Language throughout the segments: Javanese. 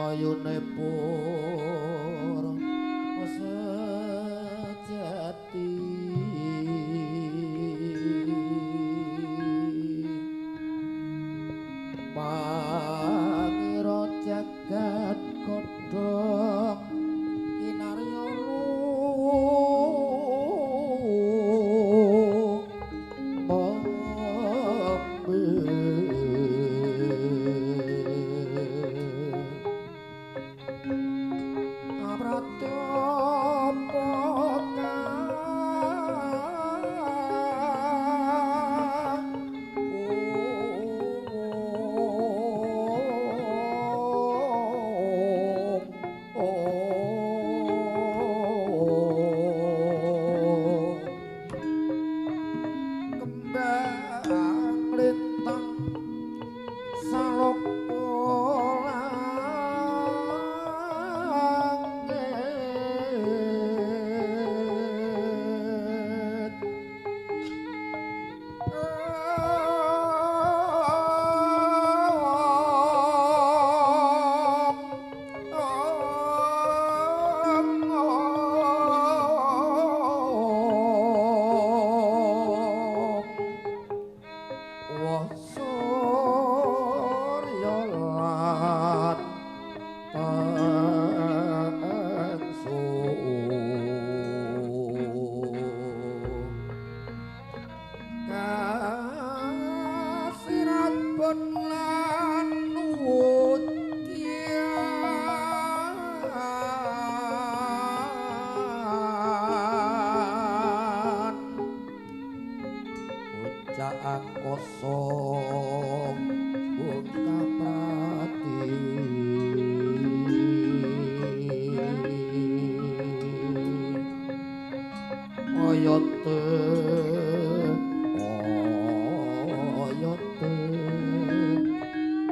ayune pur sejati pangira jagat kodhong kinarya kosong buka prati oyote oyote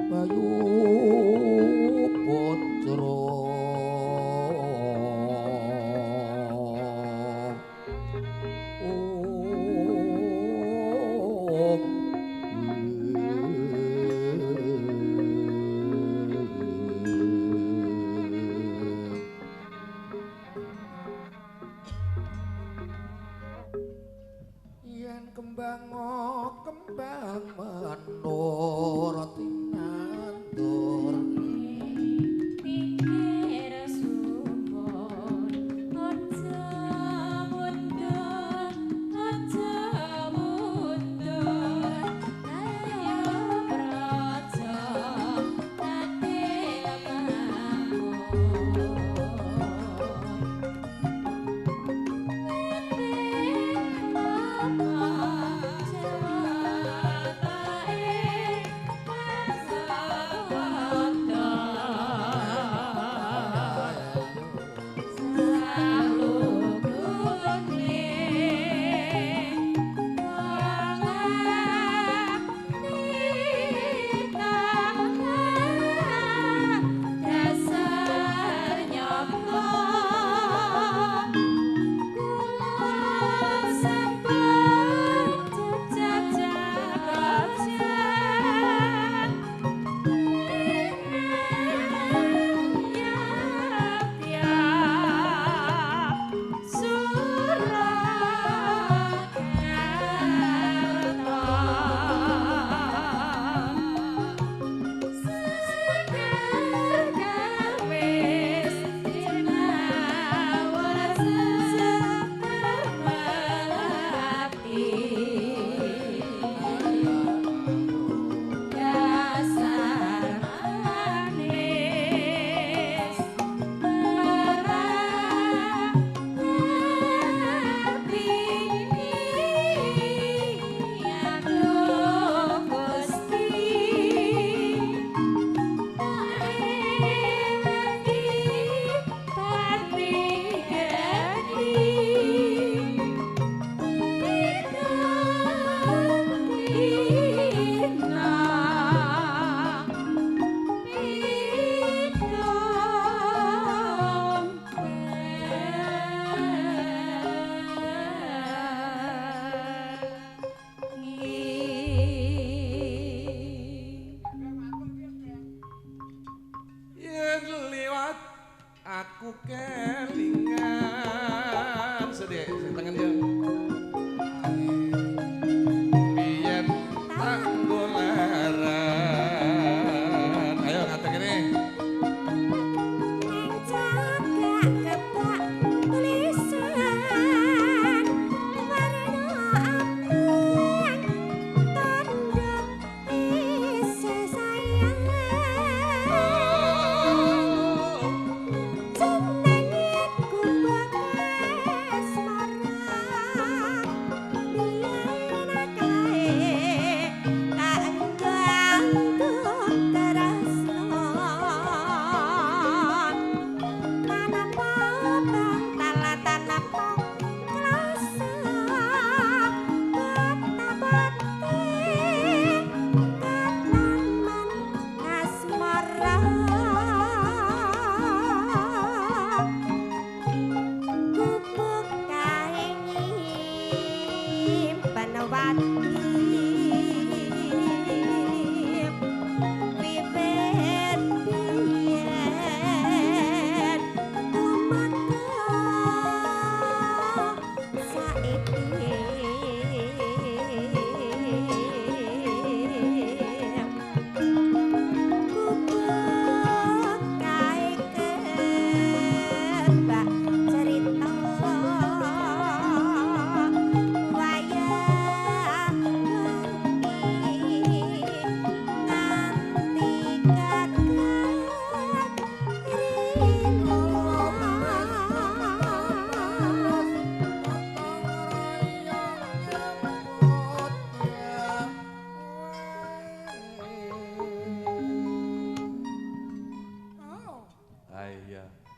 bayu putra kembang menur tinandur pikir sumur aja mundur ayo praja ati lamun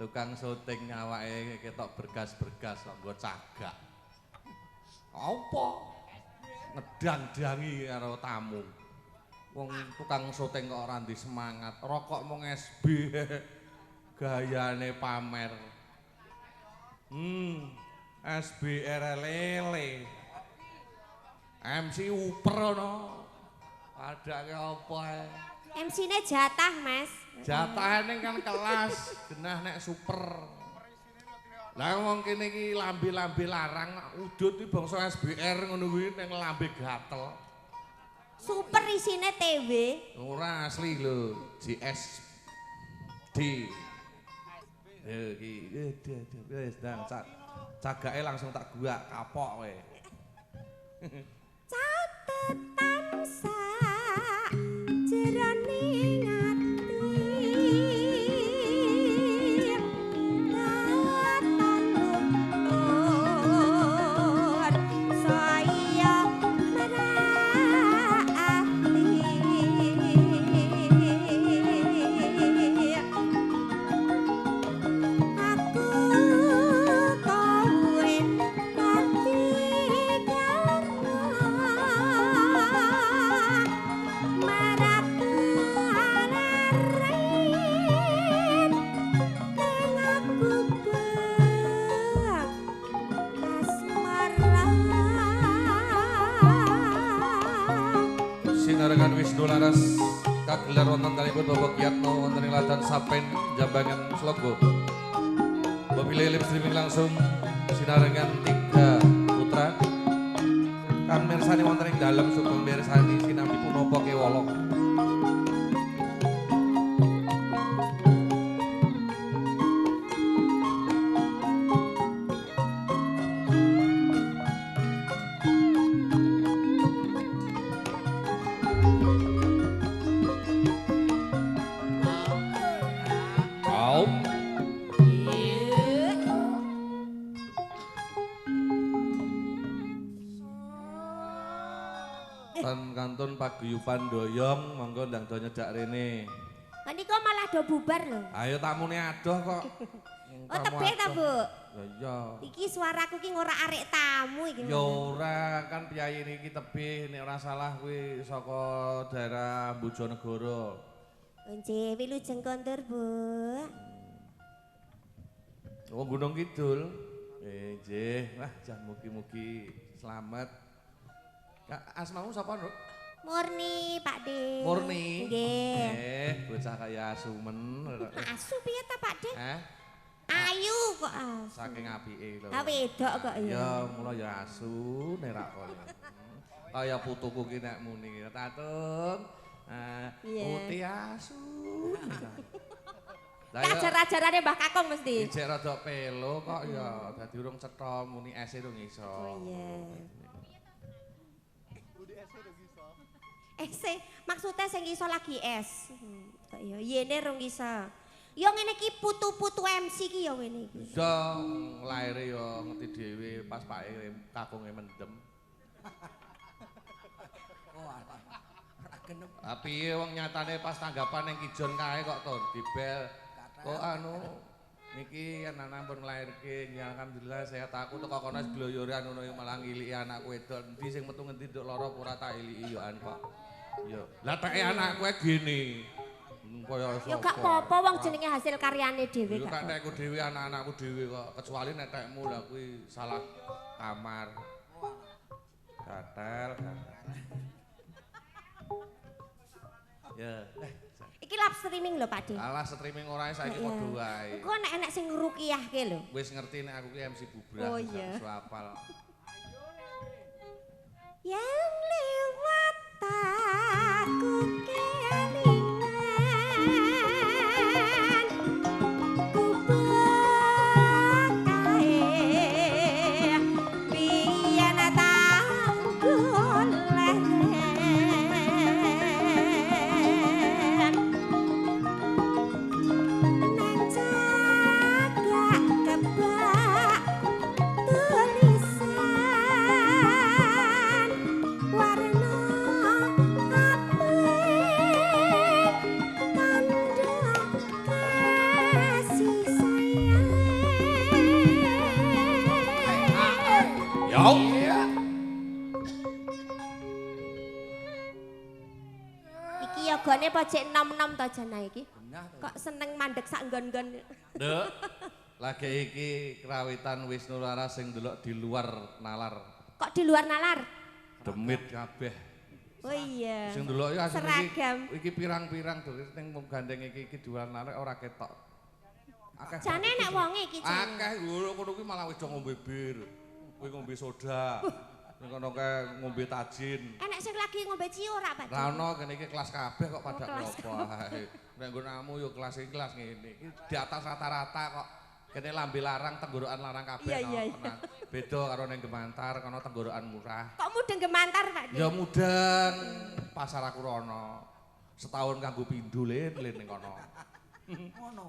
Tukang syuting awake ketok bergas-bergas kok nggo cagak. Apa? Ngedang-dangi karo tamu. Wong tukang syuting kok ora ndek semangat, rokok mung SB. Gayane pamer. SBR lele. MC uper ono. Adake apa ae. MC-ne jatah, Mas. Jatahane kan kelas, genah nek super. Lah wong kene iki lambe-lambe larang, udut iki bangsa SBR ngono kuwi ning lambe gatel. Super isine TW. Ora asli lho, JSD. Iki wis ndang cagake langsung tak guak kapok kowe. Catetan sak jroning Sinarengan Wisnu Laras kagelar wonten kalipun Bapak Kiyatno wonten ing Ladan Sapen Jambangan Slogo. Mobil live streaming langsung sinarengan 3 putra. Kang mirsani wonten ing dalem sugeng mirsani sinambi punapa kewala. Kantun paguyuban doyong monggo ndang do nyedak rene. Lah niku malah do bubar lho. Ayo tamune adoh kok. Oh tebih ta, Bu? Ya iya. Iki suaraku ki ora arek tamu iki. Ya ora, kan piyayi niki tebih nek ora salah kuwi saka daerah Bojonegoro. Nggih, wilujeng kondur, Bu. Wong Gunung Kidul. Nggih, wah jan mugi-mugi slamet. Asmamu sapa, Nduk? Murni, Pak De. Murni. Nggih. Bocah kaya asumen. Asu piye ta, Pak De? Ayu kok asu. Saking apike lho. Ah wedok kok ya. Ya, mula ya asu nek ra kono. Kaya putuku ki nek muni Tatung. Putih asu. Ajar-ajarane Mbah Kakung mesti. Ijek rada pelo kok ya, dadi urung cetha muni ese urung iso. Oh iya. Maksudnya sing iso lagi es. Kok ya yene rung iso. Ya ngene iki putu-putu MC ki ya ngene iki. Iso laire ya ngerti dhewe pas pake kakunge mendem. Tapi wong nyatane pas tanggapan ning Kijon kae kok to dibel. Kok anu niki anak pun nglairke ya alhamdulillah sehat aku teko kono gloyoran ngono malah ngiliki anakku wedok. Endi sing metu ngendi nduk lara ora tak iliki yo an kok. Yo. Lah teke anakku gini. Kaya ya gak apa-apa wong jenenge hasil karyane dhewe gak. Kak. Nek tekku dhewe anak-anakku dhewe kok kecuali nek tekmu lah kuwi salah kamar. Gatel. Ya. Iki live streaming lho Pak De. Alah streaming ora saiki Iya. padha wae. Engko enek sing ngruqyahke lho. Wis ngerti nek aku ki MC Bubrah. Oh, iya. Iso apal. Yang lewat aku kelingan ku bekae biyen tak golek nang cagak kebak tulisan warna apik tanda kasih sayang. Yo. Iki yogane pojok nom-nom to jana iki. Kok seneng mandek sak nggon-nggon. Nduk. Lagi iki krawitan Wisnu Laras sing ndelok di luar nalar. Kok di luar nalar? Demit kabeh. Oh iya. Sing ndelok ya asline Seragam. iki pirang-pirang tuh ning gandeng iki di luar nalar ora ketok. Akeh. Jane nek wonge iki jane. Akeh ngono kuwi malah wis do ngombe bir. Kuwi ngombe soda. Ning kono kae ngombe tajin. Enek sing lagi ngombe cio ora Pak? Ra ono kene iki kelas kabeh kok pada kelas ngopo ae. Nek nggonmu yo kelas iki kelas ngene. Iki di atas rata-rata kok. Kene lambe larang, tenggorokan larang kabeh Iya, no. iya, iya. Tenang. Beda karo ning Gemantar, kono tenggorokan murah. Kok mudeng gemantar Pak? Ya mudeng pasar aku rono. Setahun kanggo pindho len ning kono. Ngono.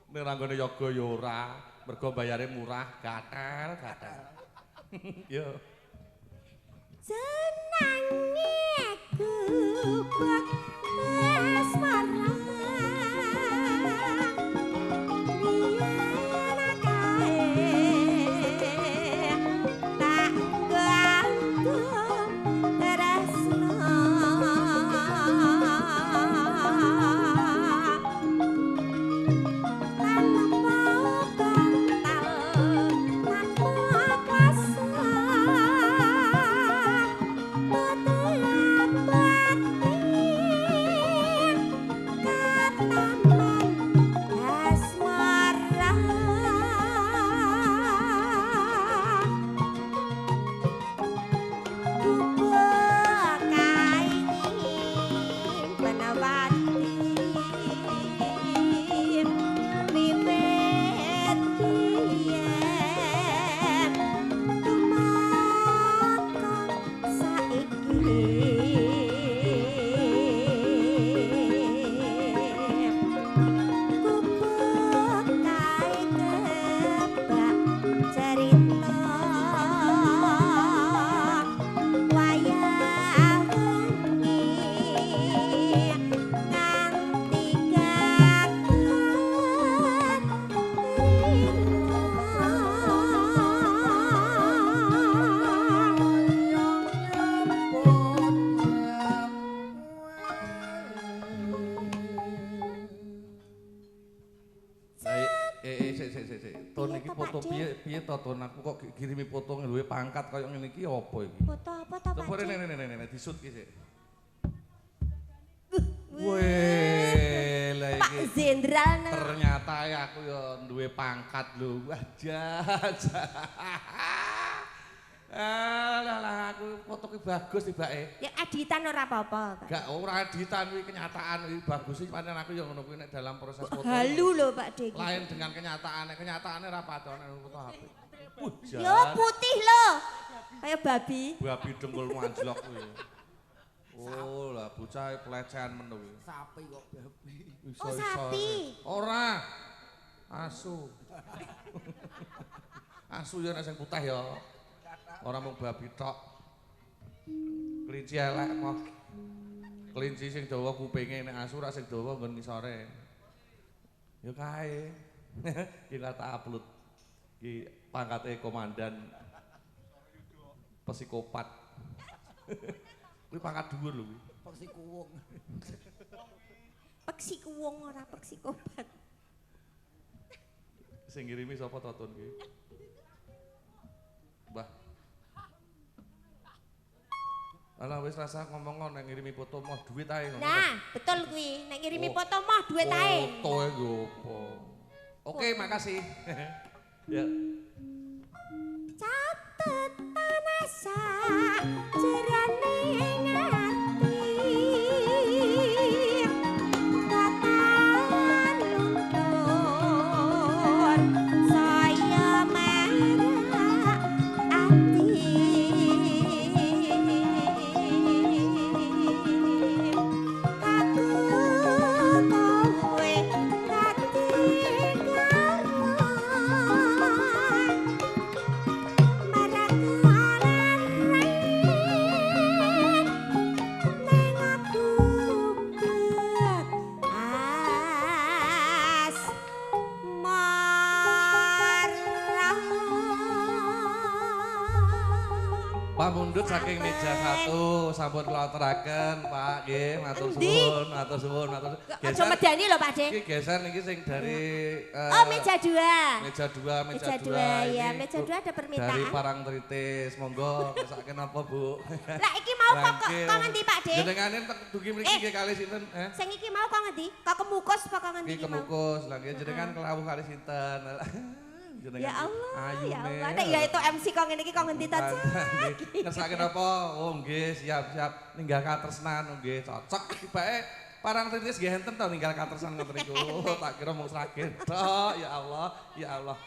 Ning ranggone yoga ya ora, mergo bayare murah, gatel. Yo. Senangnya ku buat asmara biar kae tak gantung tresno tanpa bantal tanpa kuasa betul batin kataman asmara kubekai penawati wiwit biyen tumaka saiki kubekai kebak cerita wayah wengi nganti kaget Sik. Ton iki Piye to, foto Pak De? piye to ton aku kok kirimi foto duwe pangkat kaya ngene iki apa iki? Foto apa to Pak? Coba De? rene disut ki sik. Weh, lah Pak iki Jenderal nang ternyata ya aku ya duwe pangkat lho. Wajah. Lah aku foto ki bagus tibake. ya editan ora apa-apa Pak. Gak ora editan kuwi kenyataan kuwi bagus iki pancen aku ya ngono kuwi nek dalam proses foto. Halu lho Pak De. Lain dengan kenyataan, kenyataannya ra padha nek foto HP. Yo putih lho. Kayak babi. Babi dengkulmu anjlok kuwi. Oh, lah bocah pelecehan men kuwi. Sapi kok babi. Oh, sapi. Ora. Asu. Asu ya nek sing putih ya. Ora mung babi tok. Kelinci elek kok. Kelinci sing dawa kupinge nek asu ra sing dawa nggon ngisore. Ya kae. Iki tak upload. Iki pangkate komandan psikopat. Kuwi pangkat dhuwur lho kuwi. Peksi kuwung. Peksi kuwung ora peksi kobat. Sing ngirimi sapa to Ton ki? Mbah. Alah wis rasa ngomong nek ngirimi foto mah duit ae ngono. Nah, betul kuwi. Nek ngirimi foto mah duit ae. Foto e yo apa. Oke, makasih. Ya. Catetan asa jroning ati. Tatan luntur saya merah ati. Aku kowe dadi Pamundhut saking meja 1 sampun kula aturaken, Pak. Nggih, matur suwun, matur suwun, matur suwun. Aja medani lho, Pak De. Iki geser niki sing dari Oh, meja 2. Meja 2, meja 2. Ya, Ini meja 2 ada permintaan. Dari Parangtritis, monggo kesaken apa, Bu? Lah iki mau kok ngendi, Pak De? Jenengane dugi mriki nggih kalih sinten? Sing iki mau kok ngendi? Kok kemukus apa kok ngendi Iki iki mau? kemukus, lha nggih jenengan kelawuh kalih sinten? Ya Allah, Ayune. ya Allah. Nek ya itu MC kok ngene iki kok ngendi ta, Cak? Ngersake apa? Oh nggih, siap-siap ninggal katresnan nggih, cocok tibake Parangtritis nggih enten to ninggal katresnan ngoten niku. Tak kira mung sragen tok, ya Allah, ya Allah.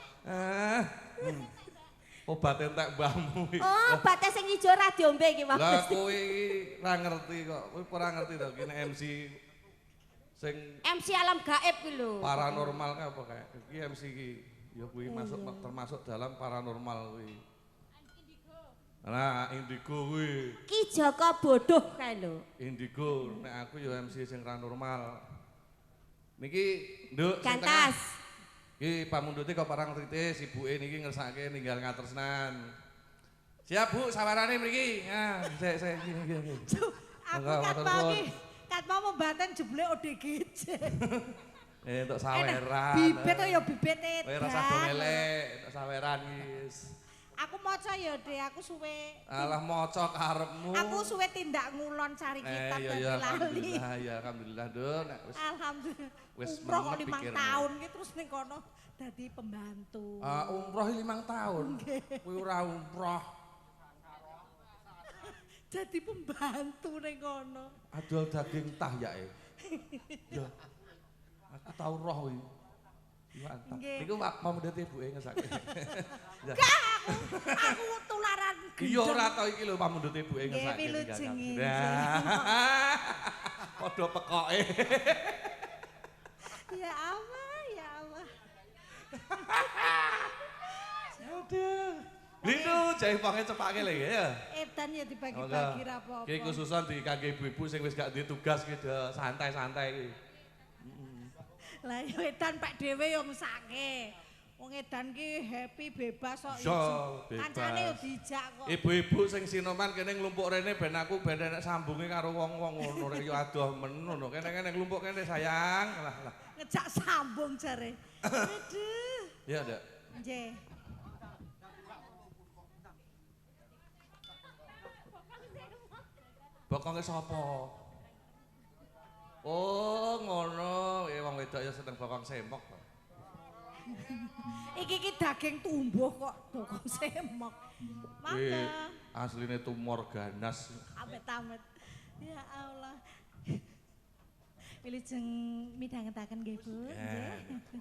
Obat entek mbahmu iki. Oh, obatnya sing ijo ra diombe iki, Mas. Lah kowe iki ra ngerti kok. Kowe ora ngerti to kene MC sing MC alam gaib ki lho. paranormal apa kayak iki MC iki ya kuwi masuk termasuk dalam paranormal kuwi. Nah, indigo kuwi. Ki Joko bodoh kae lho. Indigo, nek aku ya MC sing ra normal. Niki nduk sing Gantas. tengah. Iki pamundhute kok Parangtritis, ibuke niki ngersake ninggal ngatresnan. Siap Bu, sawarane mriki. Nah, sik gini. Aku kat mau ki, kat mau membanten jebule ODGJ. Untuk saweran. Bibit to ya bibit edan. Kowe rasa do melek, untuk saweran wis. Aku maca ya, Dek, aku suwe. Alah maca karepmu. Aku suwe tindak ngulon cari kitab iya, dadi lali. alhamdulillah, ya alhamdulillah, Dun. Nek wis Alhamdulillah. Wis Umroh kok menep 5 pikirmu. tahun ki terus ning kono dadi pembantu. Umroh 5 tahun. Kuwi ora umroh. Jadi pembantu ning kono. Adol daging tahyake. Ya. Aku tau roh kuwi. Mantap. Nggih. Niku pamundhut ibuke ngesake. Ya. Aku tularan Iya ora tau iki lho pamundhut ibuke Nggih, ngesake. wilujeng iki. Padha pekoke. Ya Allah, ya Allah. Aduh. Lino jahe pange cepake lho ya. Edan ya dibagi-bagi ra apa-apa. Iki khususan di kangge ibu-ibu sing wis gak duwe tugas ki santai-santai iki. Lah ya edan Pak dhewe yo mesake. Wong edan ki happy bebas kok Yo, iso. bebas. Kancane yo dijak kok. Ibu-ibu sing sinoman kene nglumpuk rene ben aku ben enek sambunge karo wong-wong ngono rek yo adoh men ngono. Kene nglumpuk kene sayang. Lah. Ngejak sambung jare. Aduh. Ya, Dak. Nggih. Bokonge sapa? Oh, ngono. Wong wedok ya seneng bokong semok. Iki ki daging tumbuh kok bokong semok. Mangga. Asline tumor ganas. Amit-amit. Ya Allah. Wilujeng midhangetaken nggih, Bu.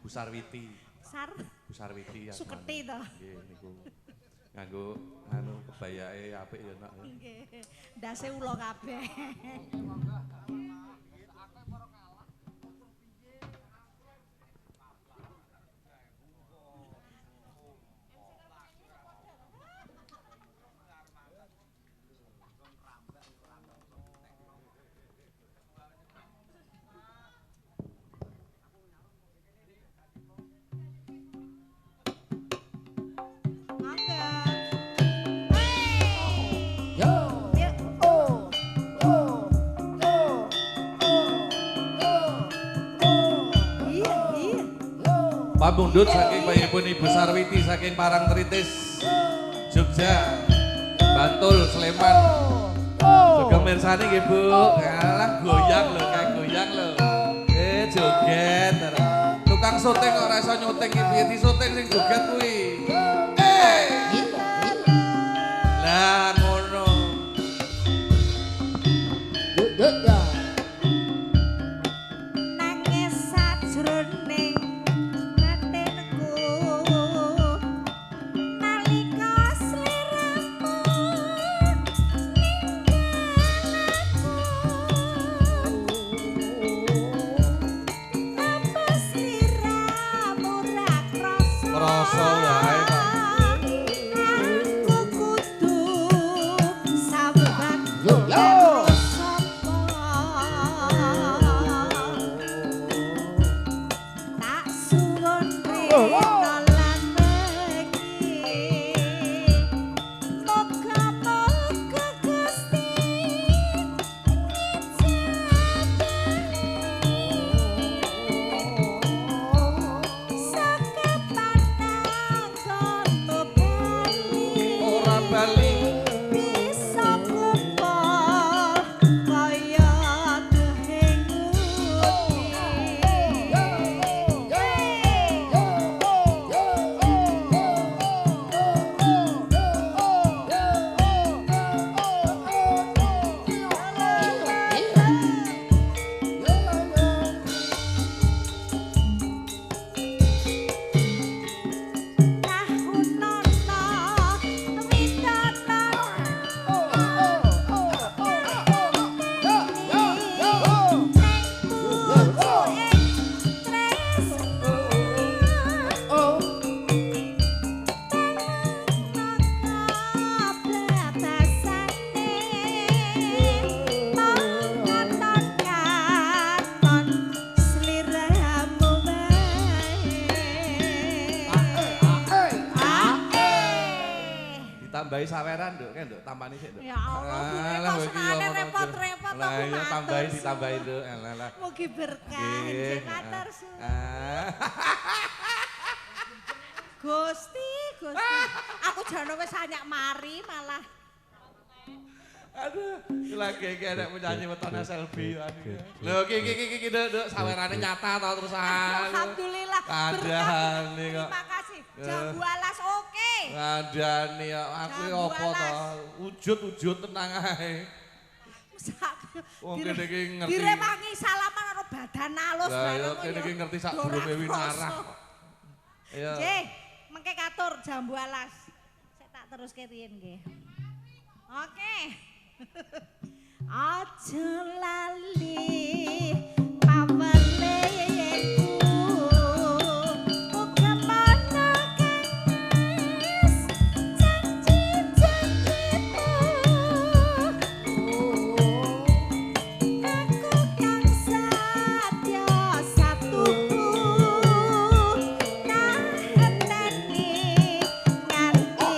Bu Sarwiti. Sar Bu Sarwiti ya. Suketi to. Nggih niku. Nganggo anu kebayake apik ya nak. Nggih. Ndase ula kabeh. Mangga. Yo. Ya. Oh. Iya, iya. Pamundhut saking bayipun Ibu Sarwiti saking Parangtritis Jogja, Bantul, Sleman. pemirsa niki Bu. Alah goyang lho, kayak goyang lho. Joget. Tukang syuting kok ora iso nyuting iki piye disyuting sing joget kuwi. Lah ngono. Yuk ya. Nangis sajroning batinku nalika sliramu apa sliramu ra krasa wae kok. aku kudu sabar Yo yo. tak suwun rena lan megi moga-moga Gusti Ora bali. bisa kumpul kaya Ditambahi saweran nduk, kan nduk, tampani sik nduk. Ya Allah, Bu, Lah, kok iki senengane yo repot-repot Lah aku iya matur tambahi suwun. ditambahi nduk. Alah. Mugi berkah, Nggih. nggih matur suwun. Ah. Gusti. Aku jane wis anyak mari malah. Aduh, lagi enek penyanyi wetone selfie. Lho iki nduk sawerane nyata ta terusan. Alhamdulillah. Kadane kok. Terima kasih. Jambu alas oke. Ngandani aku iki apa to? Wujud tenang ae. Wong kene iki ngerti. Direwangi salaman karo badan alus Lah ya bareng kene ya. iki ngerti sak Ora durunge winarah. krasa. Iya. Nggih, mengke katur jambu alas. Sik tak teruske riyen nggih. Oke. Aja lali paweleku muga mana kanis janji-janjimu aku kang satya satuku nahenani nganti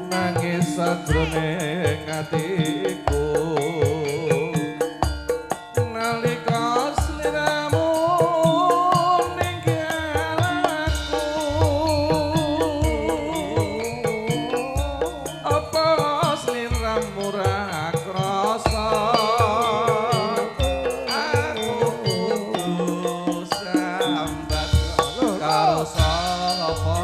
Nangis sajroning atiku nalika sliramu ninggal aku apa sliramu ra krasa aku kudu sambat karo sapa.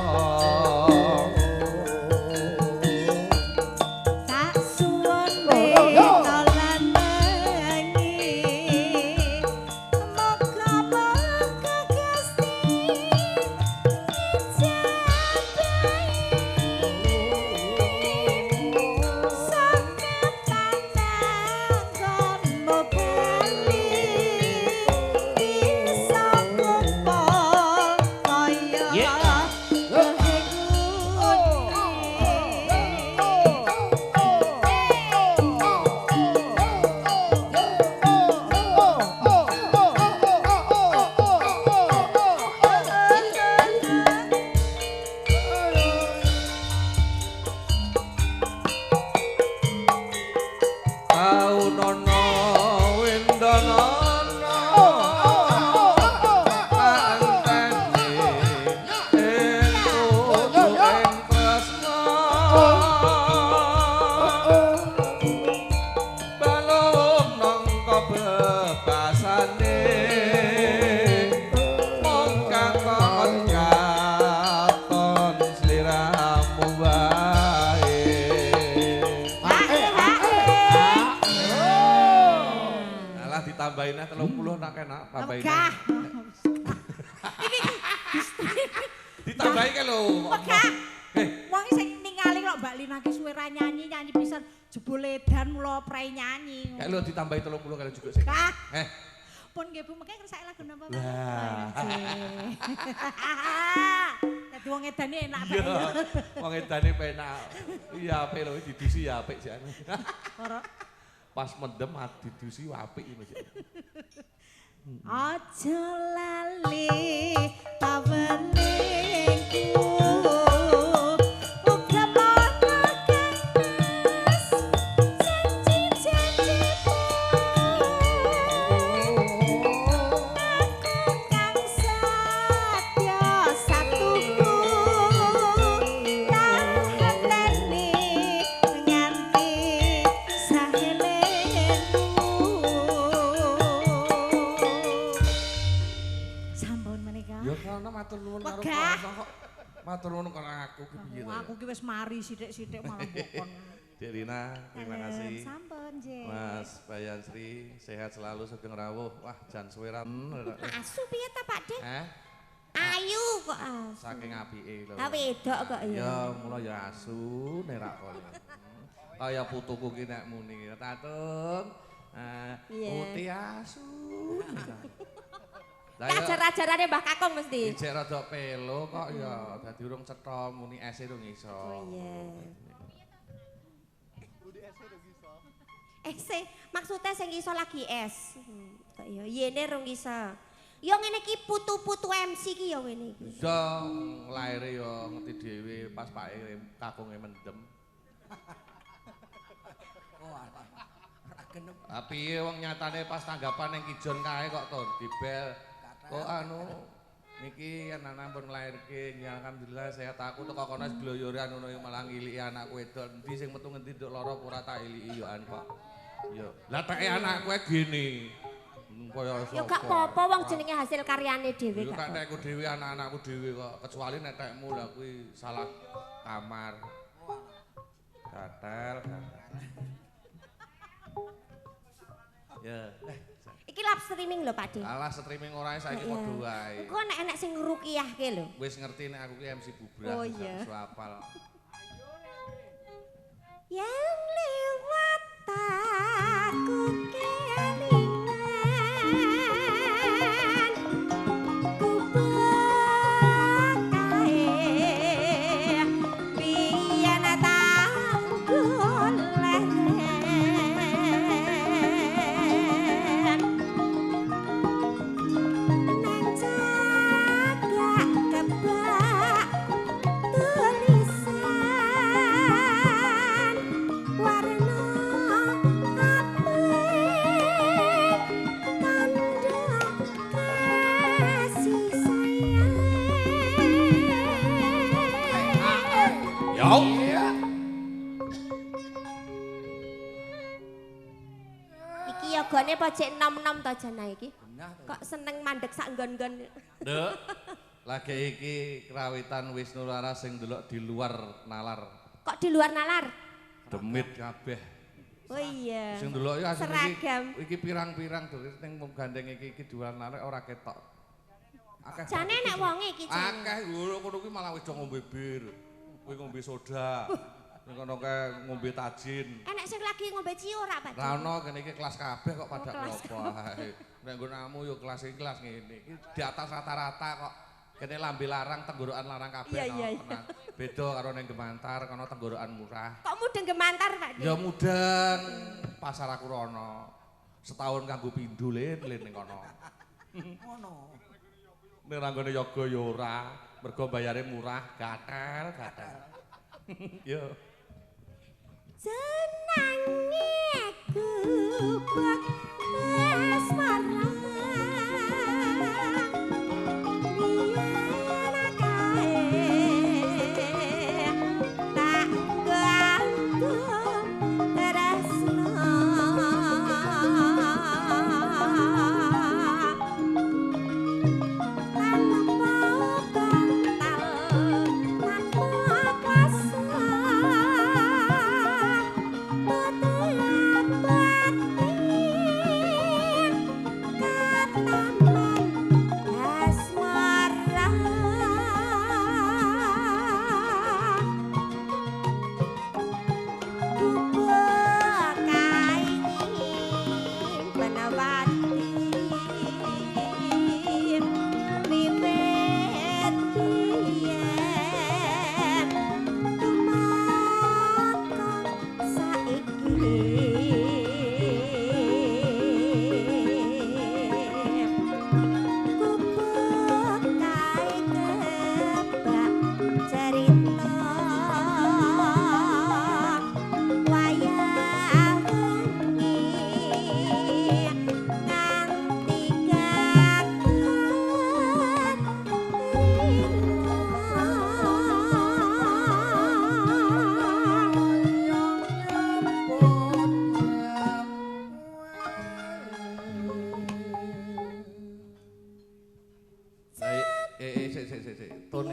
tak suwun rena lan mengi moga-moga Gusti ijabahi saketanang nggonmu bali bisa kumpul kaya tambahin. Megah. Ditambahi ke lho. Megah. Wong sing ningali kok Mbak Lina ki suwe ra nyanyi pisan jebul edan mula prei nyanyi. Kayak lho ditambahi 30 kali juga sih. Kah? Pun nggih Bu, mengke ngrasake lagu napa? Lah. Dadi wong edane enak Iya. bae. Wong edane penak. Iya apik lho didusi ya apik jane. Ora Pas mendem didusi apik iki Mas. aja lali taweningku. Matur nuwun karo kok. Matur nuwun karo aku ki piye to. Aku ki wis mari sithik-sithik malah mbokon. Dek Rina, terima kasih. Sampun, Nggih. Mas Bayan Sri, sehat selalu sugeng rawuh. Wah, jan suweran. Asu piye ta Pak De? Eh? Ayu kok asu. Saking apike lho. Ah wedok kok ya. Ya, mula ya asu nerak kono. Kaya putuku ki nek muni, Tatung. Uti asu. Ajar-ajarane Mbah Kakung mesti. Ijek rada pelo kok ya, dadi urung cetha muni ese urung iso. Oh iya. Ese maksudnya sing iso lagi es. Kok ya yene rung iso. Ya ngene iki putu-putu MC ki ya ngene iki. Ya laire ya ngerti dhewe pas pake kakunge mendem. Oh alah. Ora genep. Tapi wong nyatane pas tanggapan ning Kijon kae kok to dibel. Kok niki anak pun nglairke ya alhamdulillah sehat aku teko kono gloyore ngono malah ngiliki anakku wedok. Endi sing metu ngendi nduk lara ora tak iliki yo an kok. Yo. Lah teke anakku gini. Kaya sapa? Ya gak apa-apa wong jenenge hasil karyane dhewe Yo gak. tak tekku dhewe anak-anakku dhewe kok. Kecuali nek tekmu lah kuwi salah kamar. Gatel. Ya. Iki live streaming lho Pak De. Alah streaming ora saiki padha wae. Engko nek enek sing ngruqyahke lho. Wis ngerti nek aku ki MC Bubrah. Oh iya. Iso apal. Yang lewat aku kelingan ku bekae biyen tak golek nang cagak kebak tulisan warna apik tanda kasih sayang. Yo. Iki yogane pojok nom-nom to jana iki. Benah to. Kok seneng mandek sak nggon-nggon. Nduk. Lagi iki kerawitan Wisnu Rara sing ndelok di luar nalar. Kok di luar nalar? Demit kabeh. Oh iya. Sing ndelok ya asline Seragam. iki pirang-pirang tuh ning gandeng iki di luar nalar ora ketok. Akeh. Jane nek wonge iki jane. Akeh ngono kuwi malah wis do ngombe bir. Kuwi ngombe soda. Ning kono kae ngombe tajin. Enek sing lagi ngombe cio ora Pak? Ra ono kene iki kelas kabeh kok pada kelas klopo ae. Nek nggonmu yo kelas iki kelas ngene. Iki di atas rata-rata kok. Kene lambe larang, tenggorokan larang kabeh Iya, iya, no. Tenang. Beda karo ning Gemantar, kono tenggorokan murah. Kok mudeng gemantar Pak? Ya mudeng pasar aku rono. Setahun kanggo pindho len ning kono. Ngono. Ning ranggone yoga ya ora, mergo bayare murah, gatel. Yo. Senange kubak asmara biyen akae tak gantung tresno tanpa bantal tanpa kuasa batin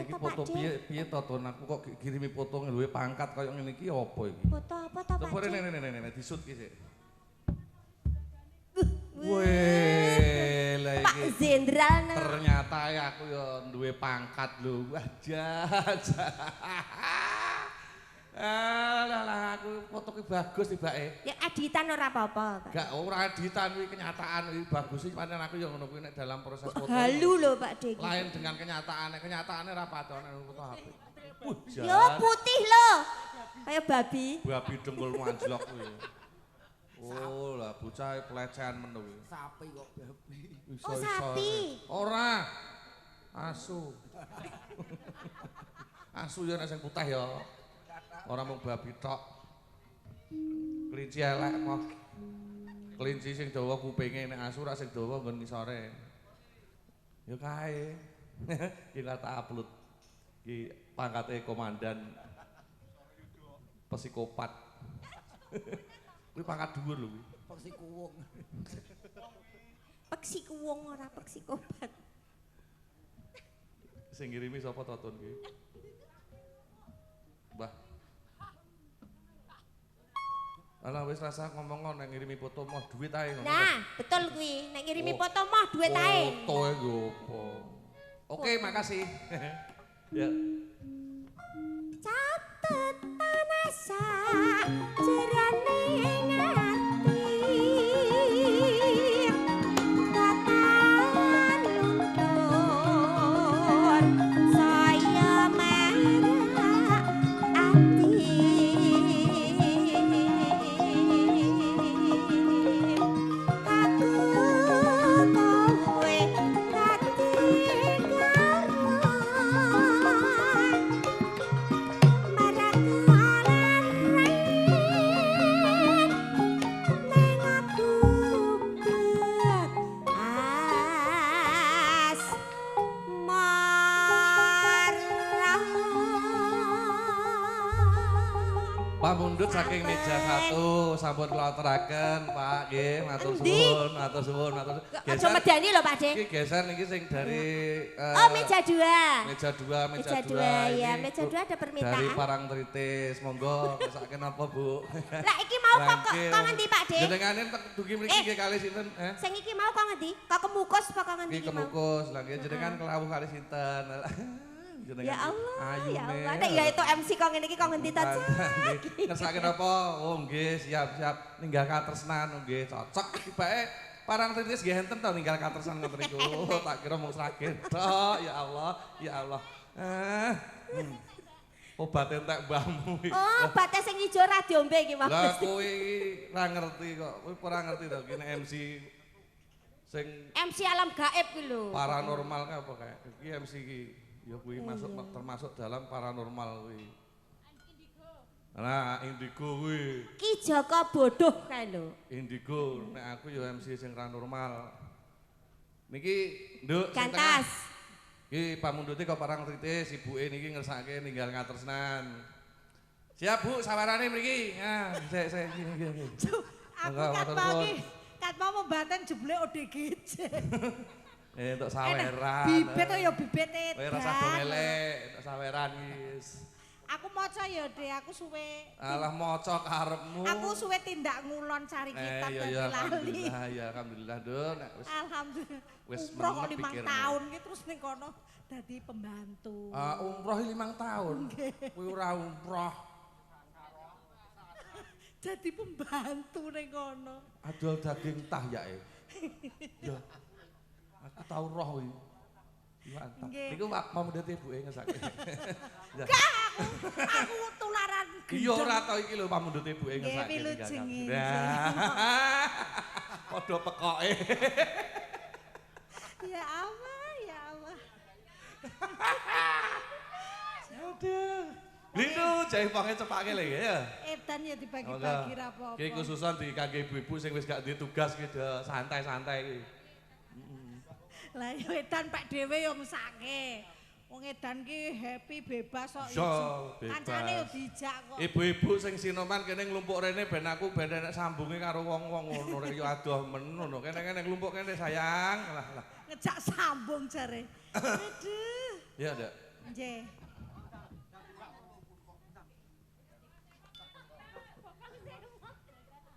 iki to, foto Pak piye piye to Ton aku kok kirimi foto duwe pangkat kaya ngene iki apa iki? Foto apa to, Pak Coba Dik? rene disut ki sik. Weh, lah Pak iki Jenderal no. ternyata ya aku ya duwe pangkat lho. Wajah. Lah aku foto ki bagus tibake. Ya editan ora apa-apa, Pak. Gak ora editan kuwi kenyataan kuwi bagus iki pancen aku ya ngono kuwi nek dalam proses foto. Halu lho Pak Dik. Lain dengan kenyataannya ora padha nek foto HP. Yo putih lho. Kayak babi. Babi dengkulmu anjlok kuwi. Oh lah bocah pelecehan men kuwi. Sapi kok babi. Oh, sapi. Ora. Asu. Asu ya nek sing putih ya. Ora mung babi tok. Kelinci elek kok. Kelinci sing dawa kupinge nek asu ra sing dawa nggon ngisore. Ya kae. Kita tak upload. Ki pangkate komandan psikopat. Kuwi pangkat dhuwur lho kuwi. Peksi kuwung. Peksi kuwung ora peksi kobat. Sing ngirimi sapa to Tun ki? Mbah. Alah wis rasa ngomong nek ngirimi foto moh duit ae ngono. Nah, betul kuwi. Nek ngirimi Oh. foto mah duit ae. Foto e yo apa. Oke, makasih. Ya. Catetan asa jeraning ati tatan luntur saya merah ati aku kowe dadi Pamundhut saking meja 1 sampun kula aturaken, Pak. Nggih, matur suwun, matur suwun, matur suwun. Aja medani lho Pak Dik. Iki geser niki sing dari Oh, meja 2. meja 2, meja 2. Ya, Ini meja 2 ada dari permintaan. Parangtritis. Monggo kesaken apa, Bu? Lah iki mau kok kok ngendi Pak Dik? Jenengane dugi mriki nggih kalih sinten? Sing iki mau kok ngendi? Kok kemukus apa kok ngendi Iki iki mau? kemukus. Lah nggih jenengan kelawuh kalih sinten? Jenengan Ya Allah, ayu ya Allah. nih. Nek ya itu MC kok ngene iki kok ngendi ta? Ngersakaken apa? Oh nggih, siap-siap ninggal katresnan nggih cocok tibake Parangtritis nggih enten to ninggal katresnan ngoten niku. Tak kira mung sragen tok. Ya Allah, ya Allah. Obat entek mbahmu iki. Oh, bate sing ijo ra diombe iki Mas. Lah kowe iki ra ngerti kok. Kowe ora ngerti to kene MC sing MC alam gaib ki lho. paranormal ka apa kae? Iki MC iki ya kuwi masuk termasuk dalam paranormal kuwi. Nah, indigo kuwi. Ki Joko bodoh kae lho. Indigo, nek aku ya MC sing ra normal. Niki, Nduk, sing Gantas. tengah. Iki pamunduté kok Parangtritis, ibuke niki ngersake ninggal ngatresnan. Siap, Bu, sawarane mriki. Nah, sik gini. Aku kat mau membanten jebule ODGJ. Untuk saweran. Bibit to ya bibit edan. Kowe rasa do elek, untuk saweran wis. Aku maca ya, Dek, aku suwe. Alah maca karepmu. Aku suwe tindak ngulon cari kitab iya dadi ya lali. alhamdulillah ya alhamdulillah Dun. Nek wis Alhamdulillah. Wis Umroh kok menep 5 pikirmu. tahun ki terus ning kono dadi pembantu. umroh 5 tahun. Kuwi ora umroh. Jadi pembantu ning kono. Adol daging tah yae. Ya. Aku tau roh iki. Mantap. Nggih. Niku pamundhut ibuke ngesake. Ya. Aku tularan Iya ora to iki lho pamundhut ibuke Nggih, ngesake. wilujeng iki. Padha pekoke. Ya Allah, ya Allah. Aduh. Lino jahe pange cepake lho ya. Edan ya dibagi-bagi ra apa-apa. Iki khususan di kangge ibu-ibu sing wis gak duwe tugas ki santai-santai iki. Lah ya edan Pak dhewe yo mesake. Wong edan ki happy bebas kok Yo, bebas. Kancane yo dijak kok. Ibu-ibu sing sinoman kene nglumpuk rene ben aku ben enek sambunge karo wong-wong ngono rek yo adoh men ngono. Kene nglumpuk kene sayang. Lah. Ngejak sambung jare. Aduh. Ya, Dak. Nggih.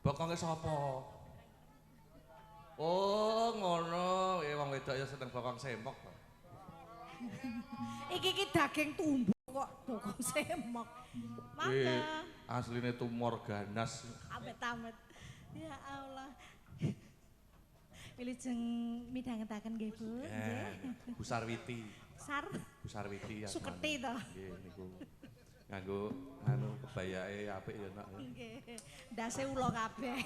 Bokonge sapa? Oh, ngono. Wong wedok ya seneng bokong semok. Iki daging tumbuh kok bokong semok. Mangga. Asline tumor ganas. Amit-amit. Ya Allah. Wilujeng midhangetaken nggih, Bu. Nggih. Bu Sarwiti. Bu Sarwiti ya. Suketi to. Nggih niku. Nganggo anu kebayake apik ya nak. Nggih. Ndase ula kabeh.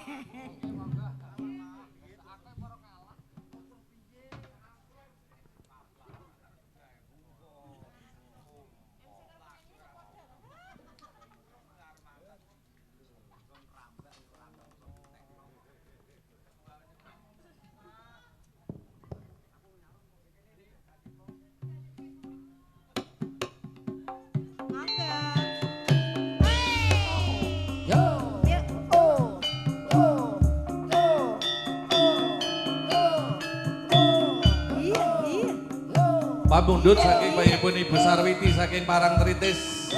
Pamundhut saking bayipun Ibu Sarwiti saking Parangtritis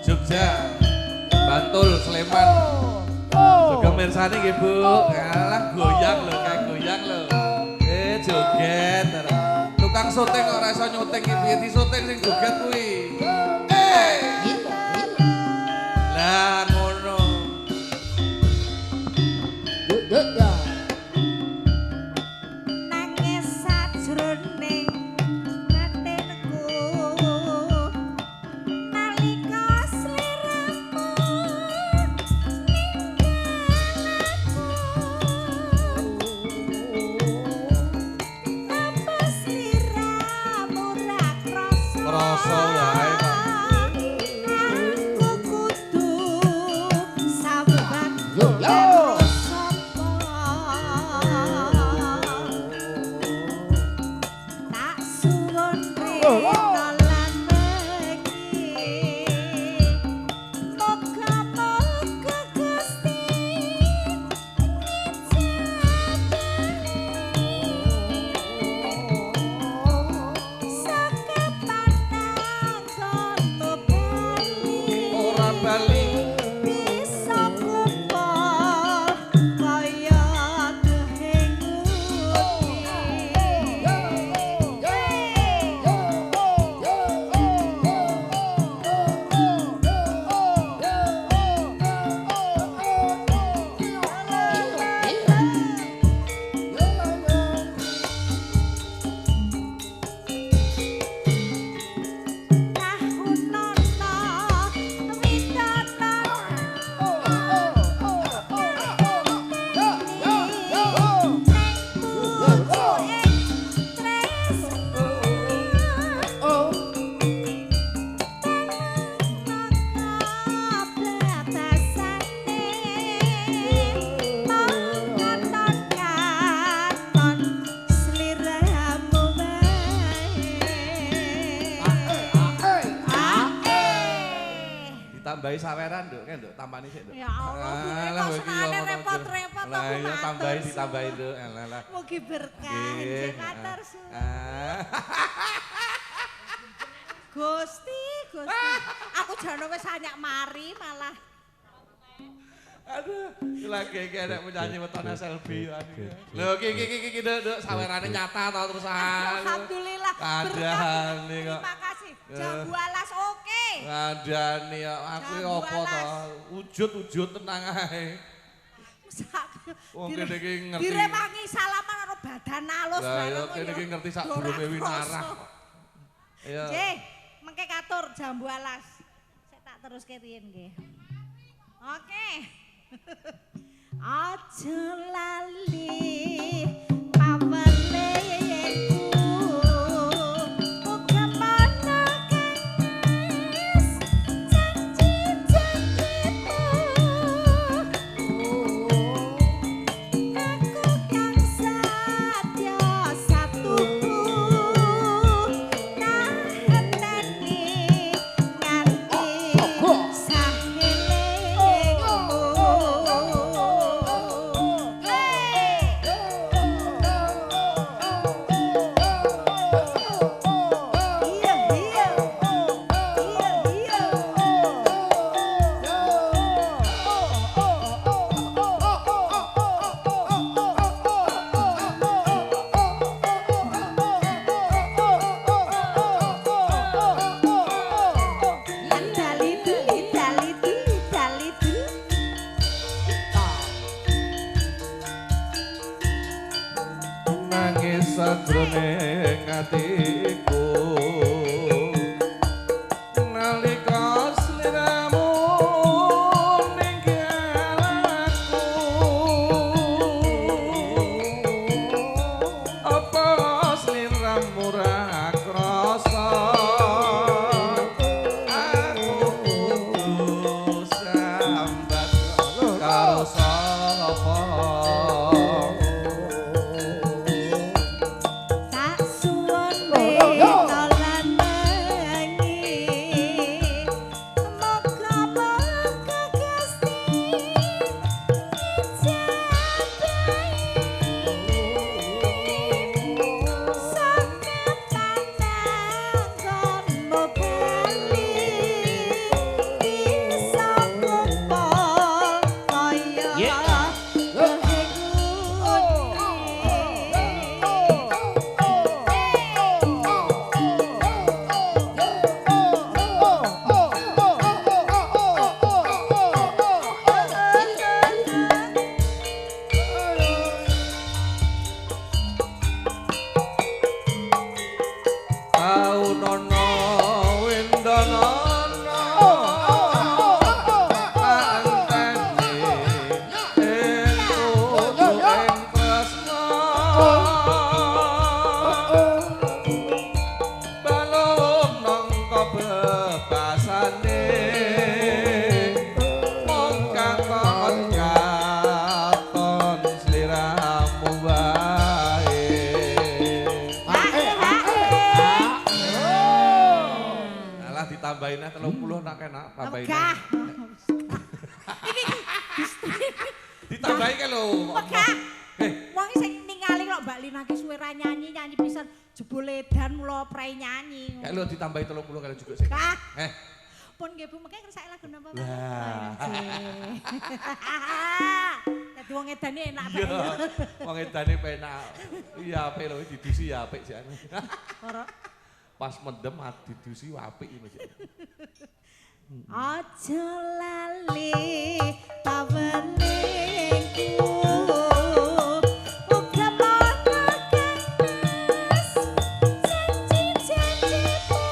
Jogja, Bantul, Sleman. Juga mirsani nggih Bu. Alah goyang lho, kayak goyang lho. Joget. Tukang syuting kok ora iso nyuting iki piye disuting sing joget kuwi. Lah ngono. Nangis sajroning batinku nalika sliramu napa sliramu ra krasa wae kok. aku kudu sabar tak suwun rena lan megi moga-moga Gusti sakepatang kono Ora bali. bisa kumpul kaya Ditambahi saweran nduk, kan nduk, tambani sik nduk. Ya Allah, Bu, Alah, kok iki senane ngono, repot-repot Lah aku iya matur tambahi suwun. ditambahi nduk. Alah. Mugi berkah, Nggih. nggih matur suwun. Ah. Gusti. Aku jane wis anyak mari malah. Aduh, lagi enek penyanyi wetone selfie anu. Lho iki nduk sawerane nyata ta terusan. Alhamdulillah. Kandhane kok. Terima kasih. Jambu alas oke. Kandhane ya aku Jambu apa to? alas. Wujud tenang ae. Wong kene iki ngerti. Direwangi salaman karo badan alus Lah ya bareng kene iki ngerti sak Ora durunge winarah. krasa. Iya. Nggih, mengke katur jambu alas. Saya tak teruske riyen nggih. Oke. Aja lali paweleku muga mana kanis janji-janjimu aku kang satya satuku naheteni nganti sahelengmu bebasane mong katon katon sliramu wae. Alah ditambahin 30 nak enak tambahin. Megah. Ditambahi ke lho. Megah. Wong sing ningali kok Mbak Lina ki suwe ra nyanyi pisan jebule edan mula prei nyanyi. Kayak lho ditambahi 30 kali juga sih. Kah? Pun nggih Bu, mengke ngersake lagu napa? Lah. Dadi wong edane enak Iya. banget. Wong edane penak. Iya apik lho didusi ya apik jan. Pas mendem didusi apik iki. Aja lali taweningku uga mono kenes janji-janjimu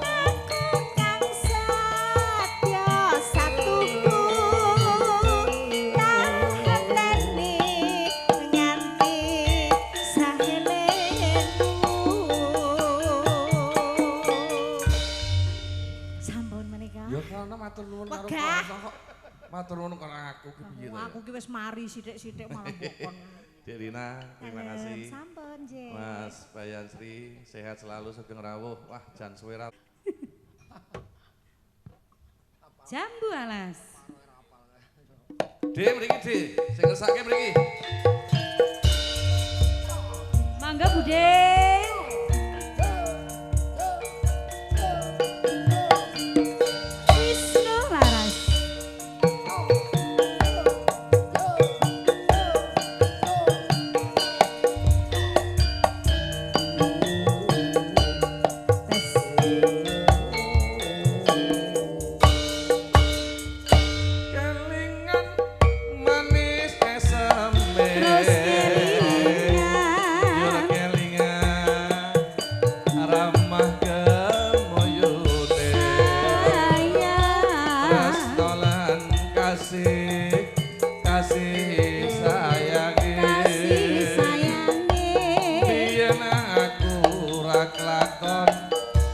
aku kang satya satuku tak ngeteni nganti sampun menika. Ya kana matur nuwun karo Megah. kok. Matur nuwun karo aku ki piye to. Aku ki wis mari sithik-sithik malah bokon. Dek Rina, terima kasih. Sampun, Jeng. Mas Bayan Sri, sehat selalu sugeng rawuh. Wah, jan suwe ra. Jambu alas. Dek mriki, Dek. Sing ngersake mriki. Mangga Bude. Wisnu Laras. Kelingan manis eseme. Terus kelingan. Yo kelingan ramah kemoyone. Tresno lan kasih sayange. Biyen aku ora kelakon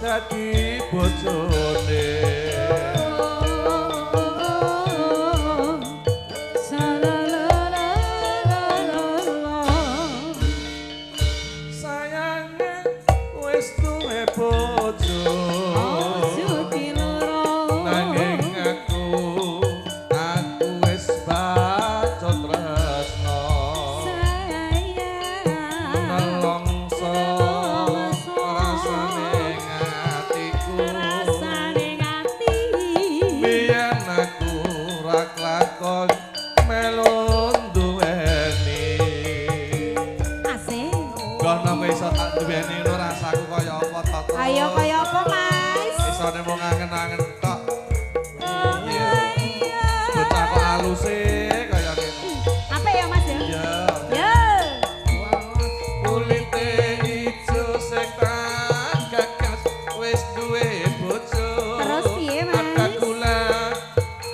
dadi bojone. Sayange wis duwe bojo. Nanging aku wis bacot tresno. Nelongso rasane atiku. Biyen aku ora kelakon melu duweni. Gono iso tak duweni no rasaku kaya apa to. Ayo kaya apa, Mas? Isone mung angen-angen tok. Iya. Bocah kok aluse kaya ngene. Apa ya, Mas ya? Ya. Yo. Kulite ijo sing tak gagas wis duwe bojo. Terus piye, Mas? Ada gula,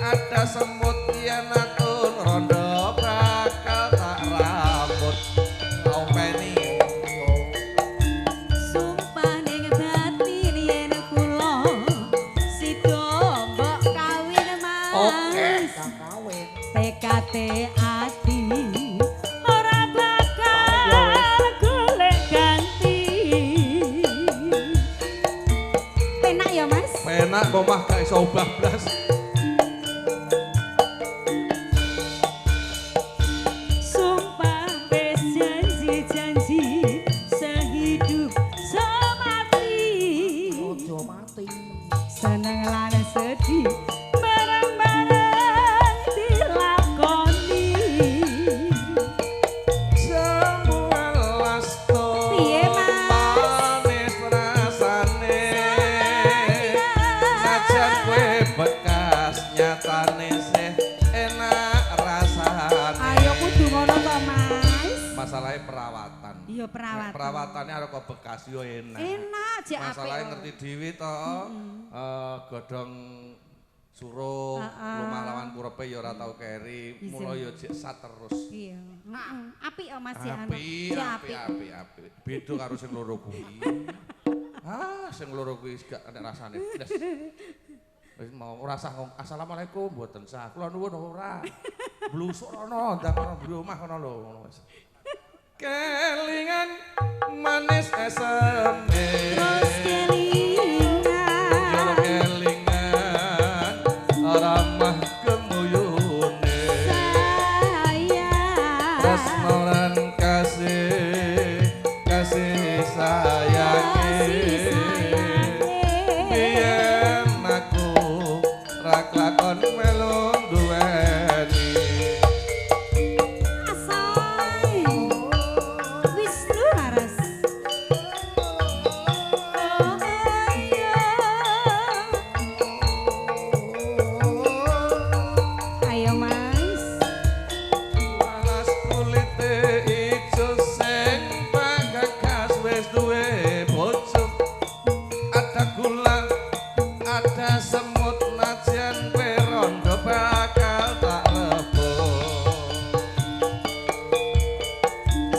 ada semut yen atun rondo bakal tak rambut. Openi. Sumpah ning batin yen kula sida mbok kawin Oke. Mas. PKT ati ora bakal golek ganti. Penak ya, Mas? Penak kok mah gak iso obah blas. Sumpah wis janji-janji sehidup semati. Seneng lan sedih bareng-bareng dilakoni. Semua lasto Piye, Mas? manis rasane. Sajan kue bekas nyatane sih enak rasane. Ayo kudu ngono to, Mas. Masalahnya perawatan. Iya, perawatan. Perawatannya harus kok bekas yo enak. Enak jek apik. Masalahnya ngerti dhewe to, godhong suruh rumah lawan kurepe ya ora tau keri, mula ya jek sat terus. Iya. Apik ya, Mas ya. Api, Jek api, api, api. Beda karo sing loro kuwi. Ah, sing loro kuwi gak enek rasane. Blas. Wis mau ora sah ngomong assalamualaikum mboten sah. Kula nuwun ora. Blusuk rono ndang rono mburi omah kono lho ngono wis. Kelingan manis eseme. Terus kelingan. Yo kelingan ramah kemuyune. Sayang. Tresnoran kasih sayange. Biyen aku ra klakon melu duweni. Asai. Wisnu Laras. Oh ayo. Ayo Mas. Alas kulite ijo sing pagagas wis duwe bojo. Ada gula, ada semut najan perondo bakal tak lebo.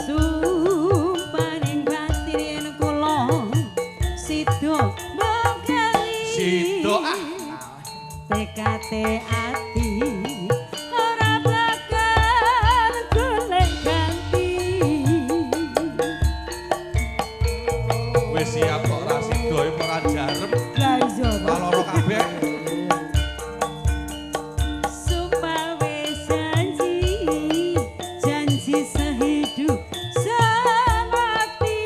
Sumpah ning batin yen kula sida mengkali. Sido ah. Tekate ati ora bakal golek ganti. Wis siap kok ra sido ora jarem. Lah iya. Loro kabeh. Sumpah wis janji, janji sehidup semati.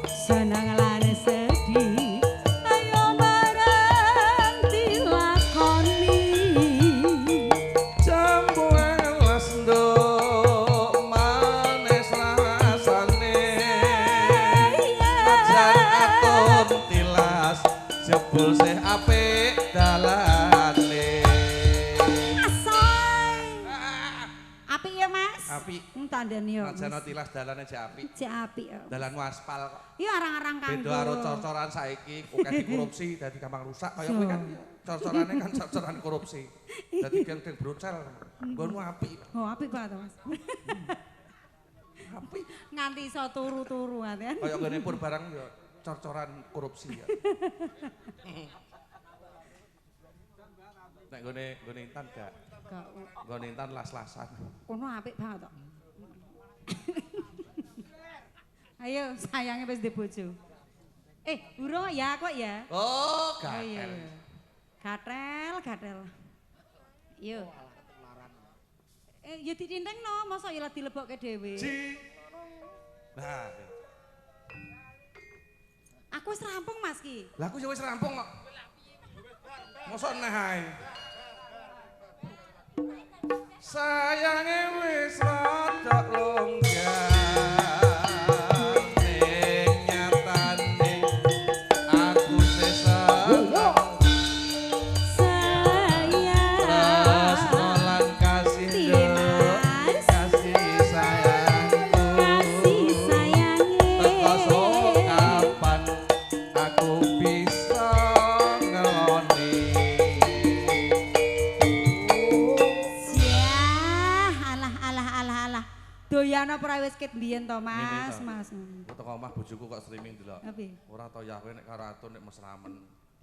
Senang lan sedih, ayo bareng dilakoni. Jambu elas nduk manis rasane. Najan atom tilas jebul sih apik dalane. Asoy. Apik ya Mas? Apik. Tandani yo. Najan tilas dalane jek apik. Cek apik yo. Dalanmu aspal kok. Yo arang-arang kanggo. Beda karo cor-coran saiki, akeh dikorupsi dadi gampang rusak kaya kowe kan. Cor-corane kan cor-coran korupsi. Dadi geng-geng brocel. Nggonmu apik. Oh, apik banget Mas. Apik. Nganti iso turu-turu kan. Kaya ngene pur barang ya cor-coran korupsi ya. Nek nggone Intan gak. Gak Nggone Intan las-lasan. kono apik banget kok. Ayo, sayangnya wis ndek bojo. Burung ya kok ya. Oh, Oh iya. gatel. Gatel. Yo. Ya ditintengno, masa ya lah dilebokke dhewe. Nah, Aku wis rampung Mas ki. lah aku ya wis rampung kok. Mosok neh ae. Sayange wis rada longgar. Ning nyatane aku sesek. Tresno lan kasih Dimas. kasih sayangku. Kasih sayange. Teko sok kapan aku bisa ngeloni. Alah. Doyan apa ora wis ket mbiyen to Mas, Ngene, Mas. Aku teko omah bojoku kok streaming delok. Apa? Ora tau ya kowe nek karo Atun nek mesramen.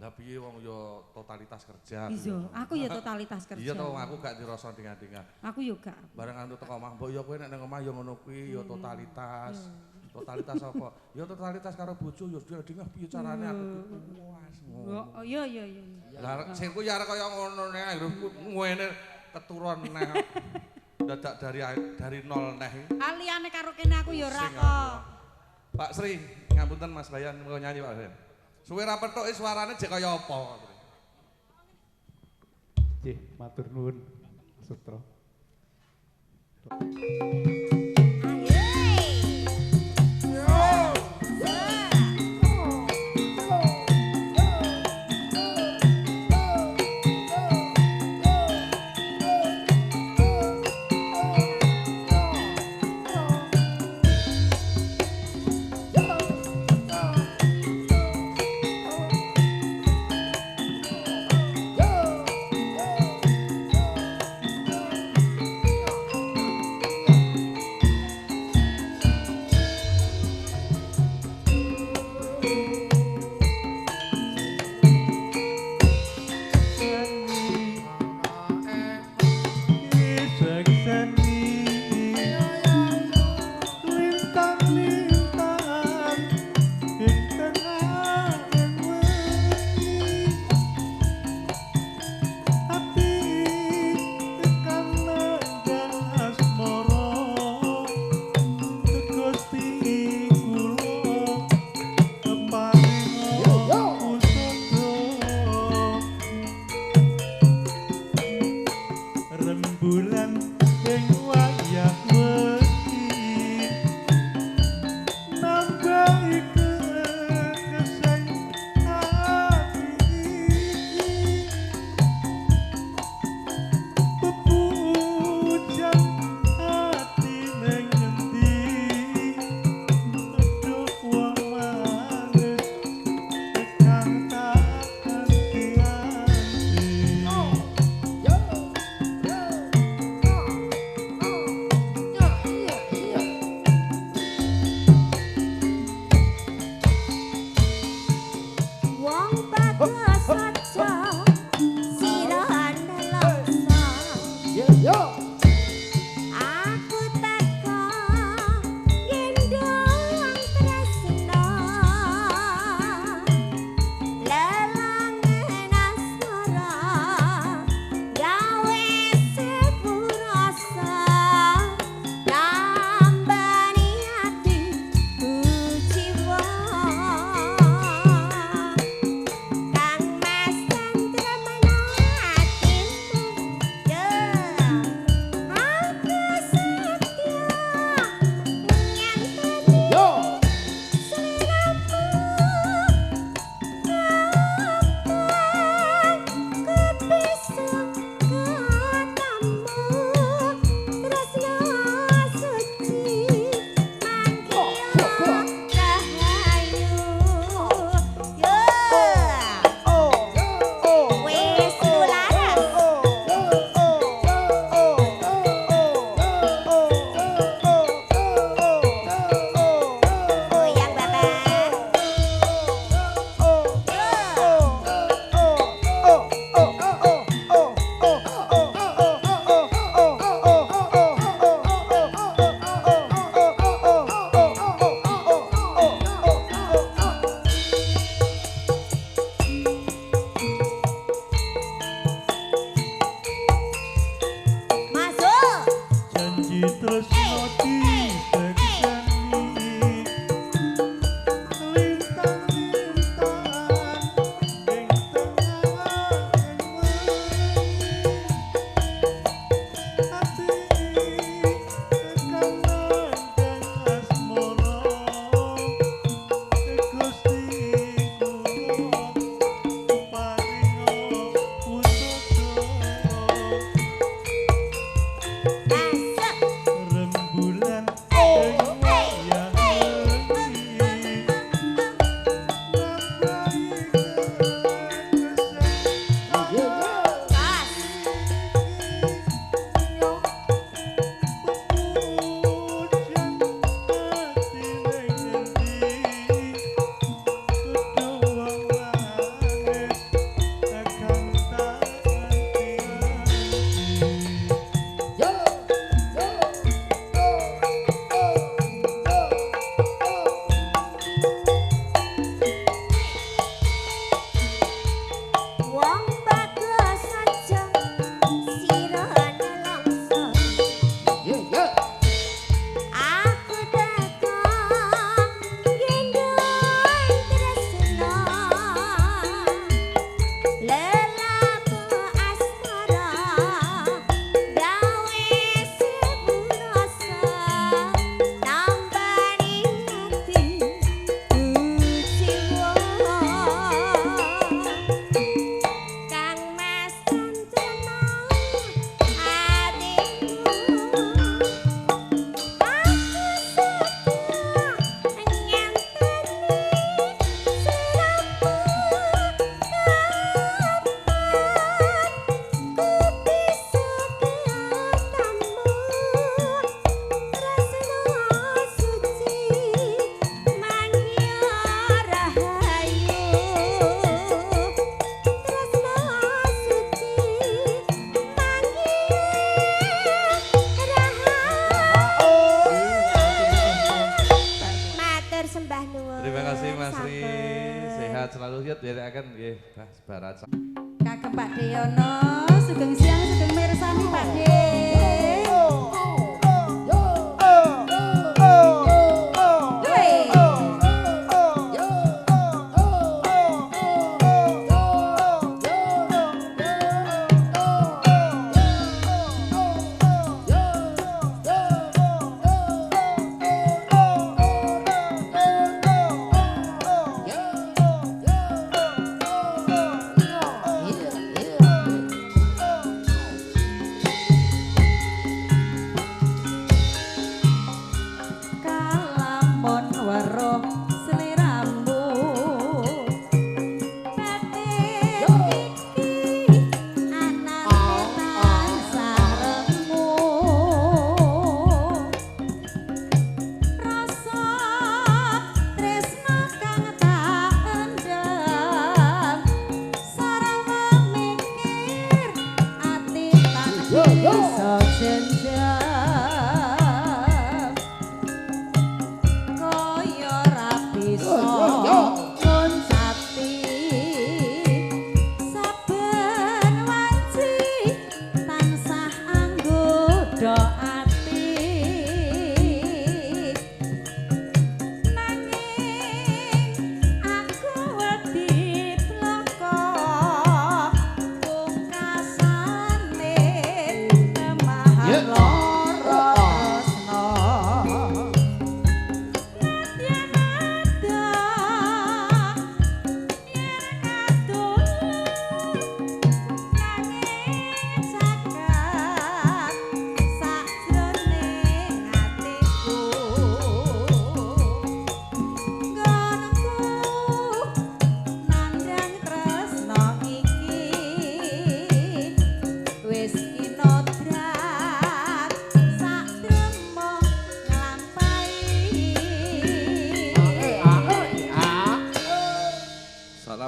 Lah piye wong ya totalitas kerja. Iya, aku ya totalitas kerja. Iya to aku gak dirasa dengar-dengar. Aku yo gak. Bareng antuk teko omah, mbok ya kowe nek nang omah ya ngono kuwi ya totalitas. Totalitas apa? Ya totalitas karo bojo ya dengar piye carane aku puas. Oh iya. Lah sing ku ya arek kaya ngono nek ngene keturun neh. Dadak dari nol neh. Aliyane karo kene aku ya ora kok. Pak Sri, ngapunten Mas Bayan mau nyanyi Pak Bayan. Suwe ra pethuki suarane jek kaya apa? Nggih, matur nuwun Sutro. sehat selalu ya derekaken nggih barat. Kagem Pak Deyono, sugeng siang sugeng mirsani Pak De.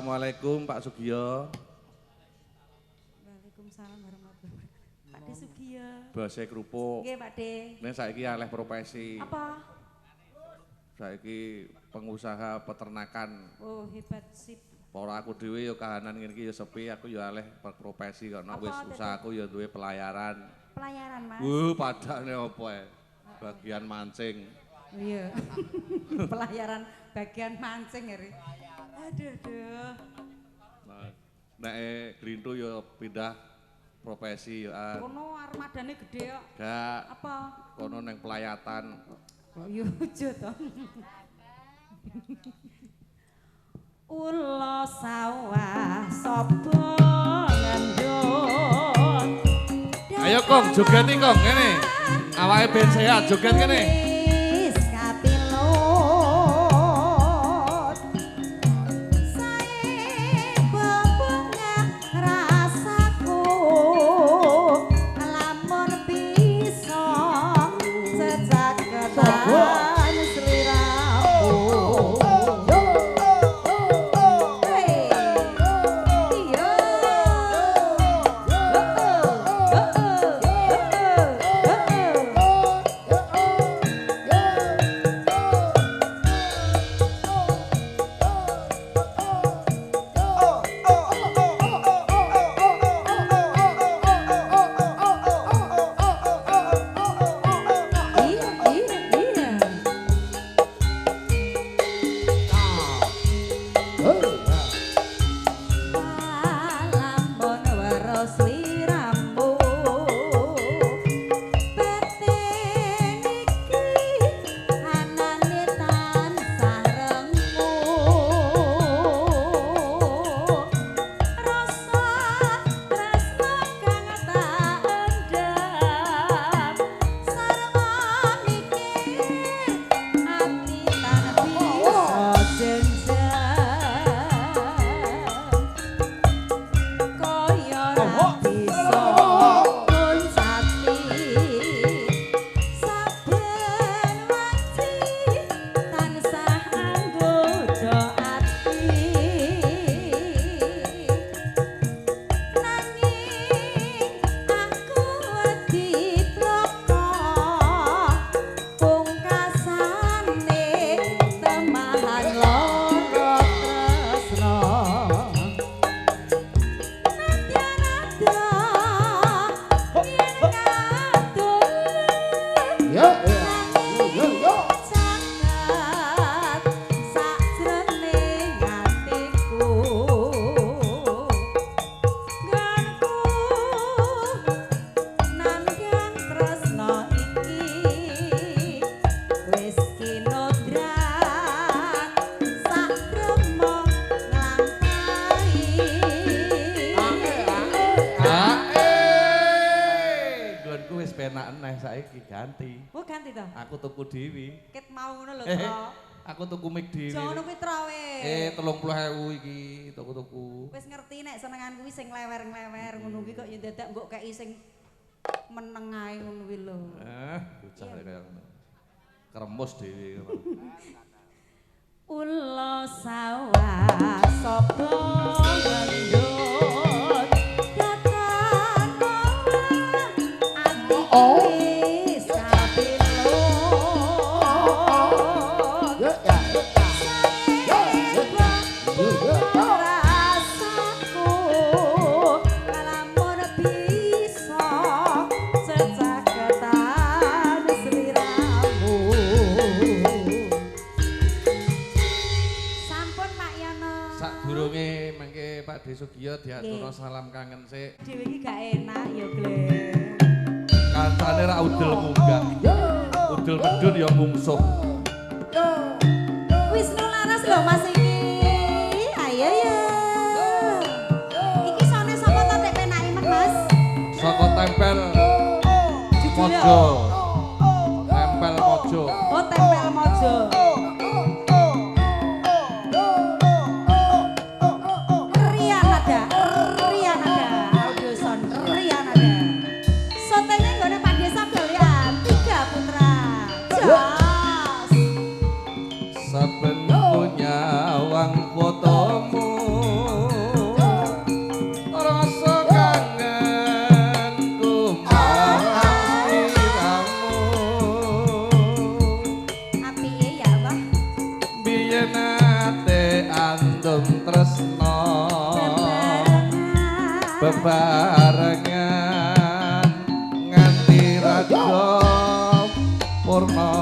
Assalamualaikum Pak Sugiyo. Waalaikumsalam warahmatullahi wabarakatuh. Pak De Sugiyo. Bose kerupuk. Nggih Pak De. Nek saiki alih profesi. Apa? Saiki pengusaha peternakan. Oh hebat sip. Para aku dhewe ya kahanan ngene iki ya sepi, aku ya alih profesi karena wis usahaku ya duwe pelayaran. Pelayaran Mas. Padane opo ae? Bagian mancing. Iya. Pelayaran bagian mancing ya. Aduh. Nah, nek Grintu ya pindah profesi ya. Kono armadane gede kok. Gak. Apa? Kono neng pelayatan. Oh iya aja to. Ula sawah sapa ngandut. Ayo Kong, jogeti Kong kene. Awake ben sehat, joget kene. enak eneh saiki ganti. Oh ganti to. Aku tuku dhewe. Ket mau ngono lho, Tro. Aku tuku mic dhewe. Jono kuwi Tro we. 30.000 iki tuku-tuku. Wis ngerti nek senengan kuwi sing lewer-lewer ngono kuwi kok ya dadak mbok kei sing meneng ae ngono kuwi lho. Bocah kaya ngono. Kremus dhewe. Ulo sawah sapa ngendut katakono ati sapilo rasaku lamun bisa secaketan sliramu. Sadurunge mengke Pak De Sugiyo diaturno salam kangen sik. Dhewe iki gak enak ya, Glen. Kancane ra udel munggah. Udel medun ya mungsuh. Wisnu laras lho Mas iki. Ayo ya. Iki sone sapa to nek penake men Mas? Saka tempel Jujur ya. Mojo. Tempel Mojo. Oh, tempel Mojo. Rianada, audio sound Rianada. Sotene nggone Pak Desa Galian, 3 putra. Jos. Saben nyawang fotomu rasa kangenku marang sliramu. Apike ya, Mbah? Biyen ate andum tresno bebarengan nganti raja purna.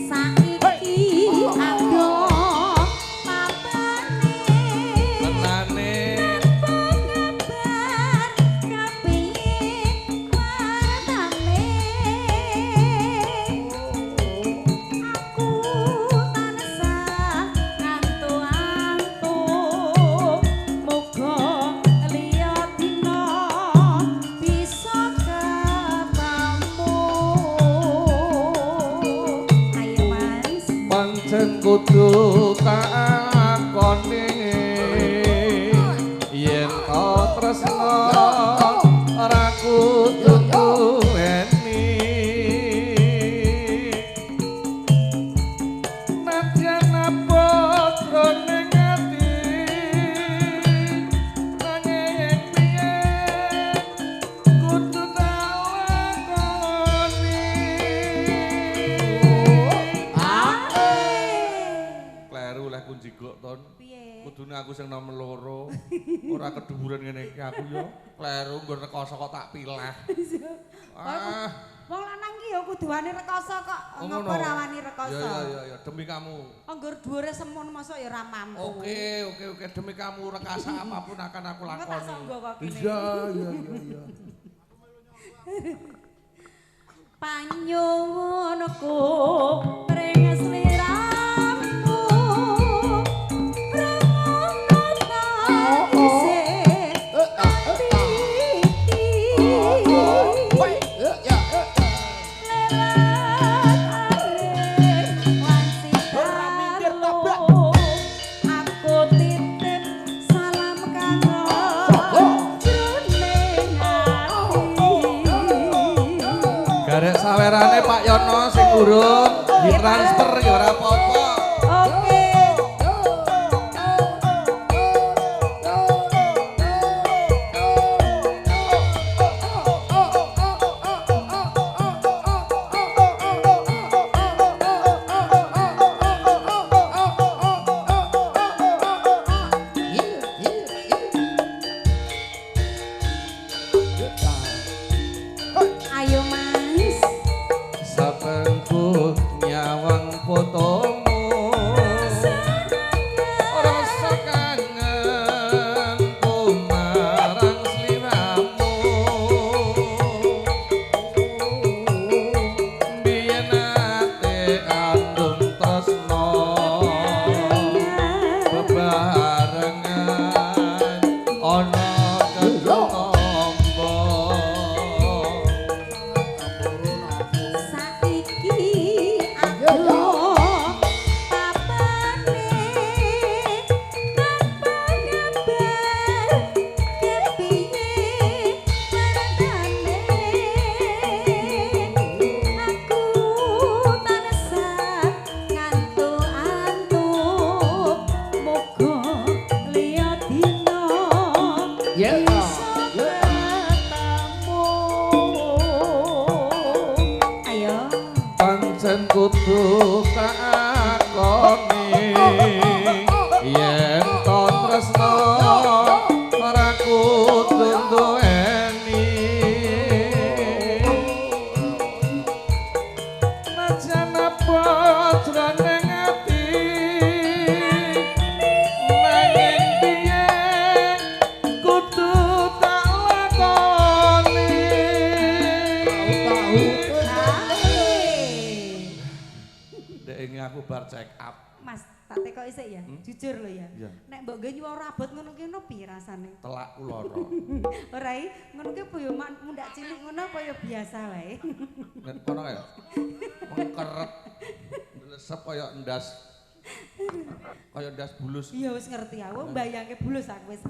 Saiki aku papane Tenane pengabar kepiye wartane aku tansah ngantuk-antuk muga liya dina bisa ketemu. Ayo Mas. pancen kudu takoni yen kau tresno ora kudu duweni nadyan apa jroning ati nanging piye kudu takoni. Kleru leh kunci glok ton. Piye? Kudune aku sing nomor 2. Ora keduburan ngene iki aku yo. Kleru nggo rekoso kok tak pileh. Wong lanang ki ya kudu wani rekoso kok. Ngono. Ngopo ra wani rekoso? Ya demi kamu. Anggur dhuwure semun mosok ya ora mampu. Oke demi kamu rekasa apapun akan aku Engko tak lakoni. sanggo kok kene. Iya. Panyuwunku pring sliramu Ramono tak isih aku titip salam kangen jroning ati. Garek sawerane Pak Yono sing urung ditransfer ya ora apa-apa. Oke. Saben nyawang foto kudu tak akoni yen to tresno ora kudu duweni najan apa jroning ati nanging piye kudu tak lakoni dek ini aku bar check up. Mas, tak teko isik ya. Jujur lho ya. Iya. Nek mbok nggo nyuwun rabot ngono ki ono piye rasane? Telakku loro. Ora i, ngono ki apa ya mundak cilik ngono apa ya biasa wae. Nek kono kaya mengkeret lesep kaya ndas. Kaya ndas bulus. Iya wis ngerti aku, mbayangke bulus aku wis.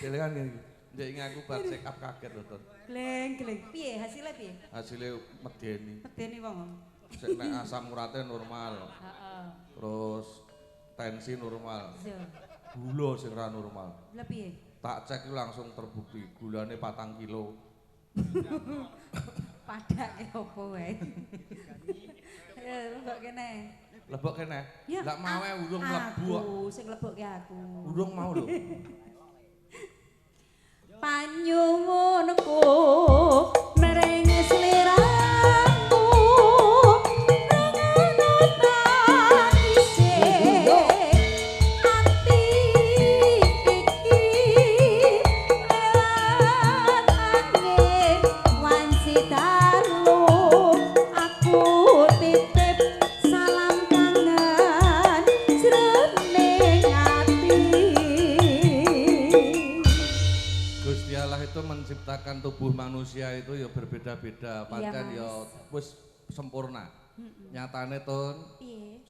Delengan ngene iki. Ndek iki aku bar check up kaget lho, Ton. Gleng, gleng. Piye hasilnya piye? Hasilnya medeni. Medeni wong. Sik nek asam uratnya normal. Heeh. Terus tensi normal. Iya. Gula sing ra normal. Lah piye? Tak cek iki langsung terbukti gulane 4 kilo. Padake opo wae. Mbok kene. Lebok kene. Ya, Lah mawe urung mlebu kok. Aku sing lebokke aku. Urung mau lho. Panyuwunku mereng sliramu rangono tangise ati iki lewat angin wanci dalu aku titip salam kangen jroning ati. Gusti Allah itu menciptakan tubuh manusia itu ya berbeda-beda, pancen ya wis sempurna. Nyatane Tun, Piye?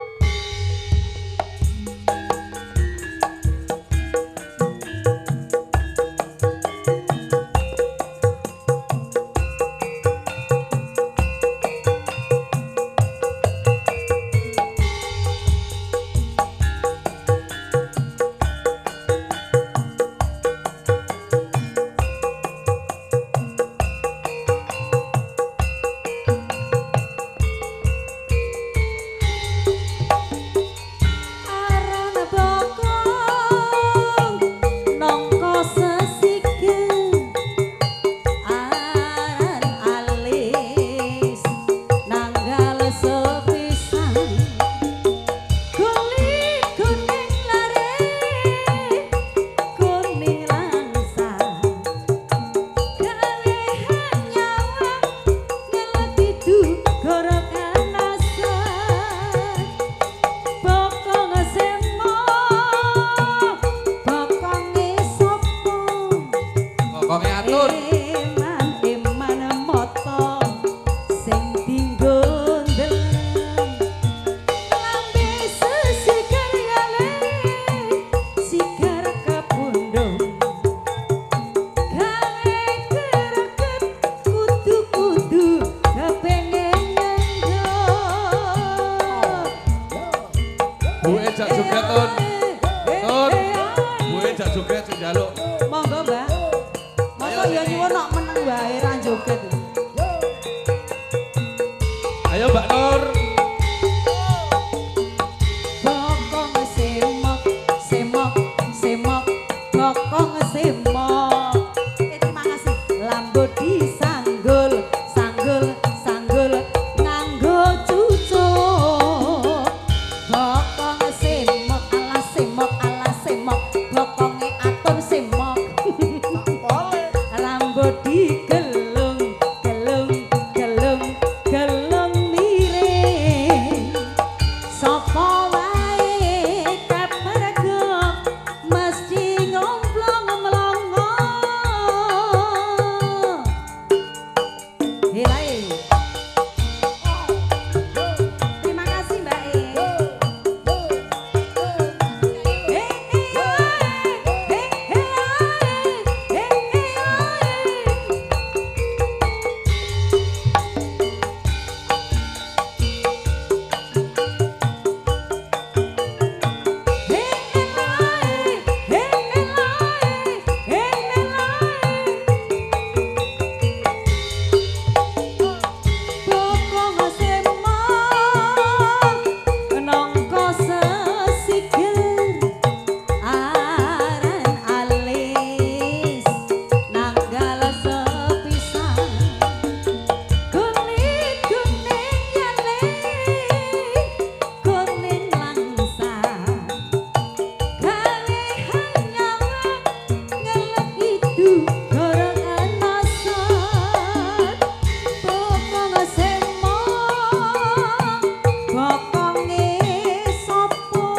Bokong semok ala semok, bokonge atur semok.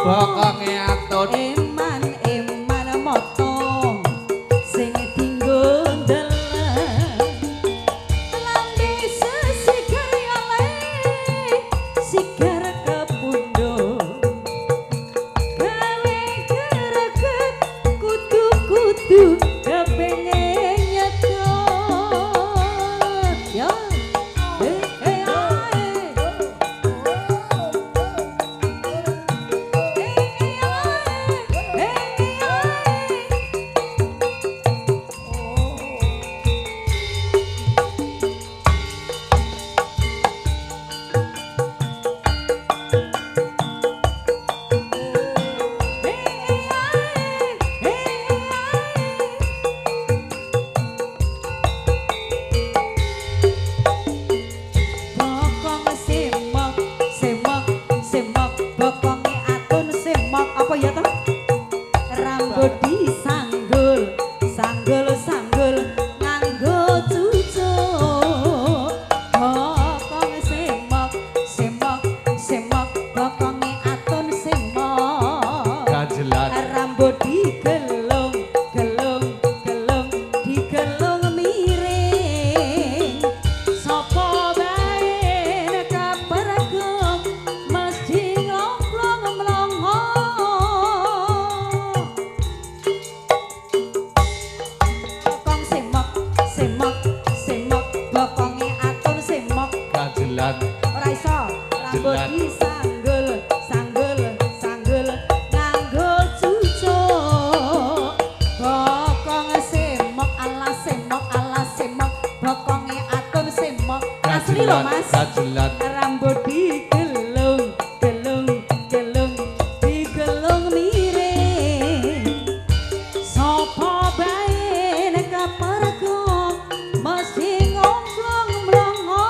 bokonge atut Eman eman moto sing dinggo ndeleng lambe sesigar yole sigar kepundhut gawe greget kudu-kudu kepengin nyedot yo Bokong semok, semok, semok, bokonge atun semok, apa ya toh? Rambut disanggul, sanggul, sanggul, nganggo cucuk. Bokong semok, semok, semok, bokonge atun semok. ganjelan Rambut digelung, gelung, gelung, digelung miring. Sopo bae nek kapergok mesti ngomplong mlongo. Bokong semok, semok, semok, bokonge atur semok. ganjelan Ora iso, rambut Jelas. disanggul, sanggul, sanggul, nganggo cucuk. Bokong semok, alas semok, alas semok, bokonge atur semok. Asli lho Mas. ganjelan Rambut digelung, gelung, gelung, digelung miring. Sopo bae nek kapergok mesti ngomplong mlongo.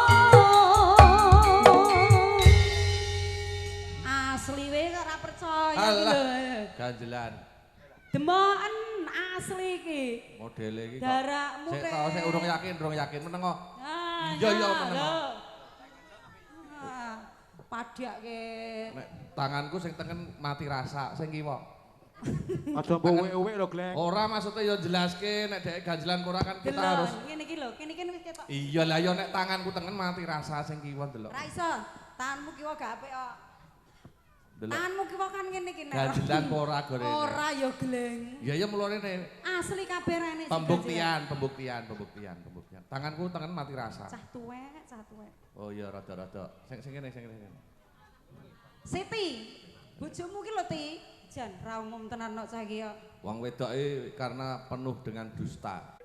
Asli wae kok ora percaya iki Alah. lho. ganjelan Demoken asli iki. modele iki kok Darakmu sik Rek. tau sik urung yakin meneng kok Ah, Iya, iya, ya, meneng. lho. Ah, Padake. nek tanganku sing tengen mati rasa sing kiwa Aja mbok uwek-uwek lho, Gleng. ora maksudnya ya jelaske nek dhek ganjelan ora kan kita Delok, harus ngene iki lho, kene wis ketok. iya lah ya nek tanganku tengen mati rasa sing kiwa delok Ora iso, tanganmu kiwa gak apik kok. delok Tanganmu kiwa kan ngene iki nek. ganjelan apa ora gorene Ora ya gleng. iya ya mulane nek Asli kabeh rene sing pembuktian tanganku tengen mati rasa ganjelan. Cah tuwek, cah tuwek. oh iya rada-rada sing kene sing kene Siti, bojomu ki lho Ti. Jan ra umum tenan kok cah iki ya. wong wedoke karena penuh dengan dusta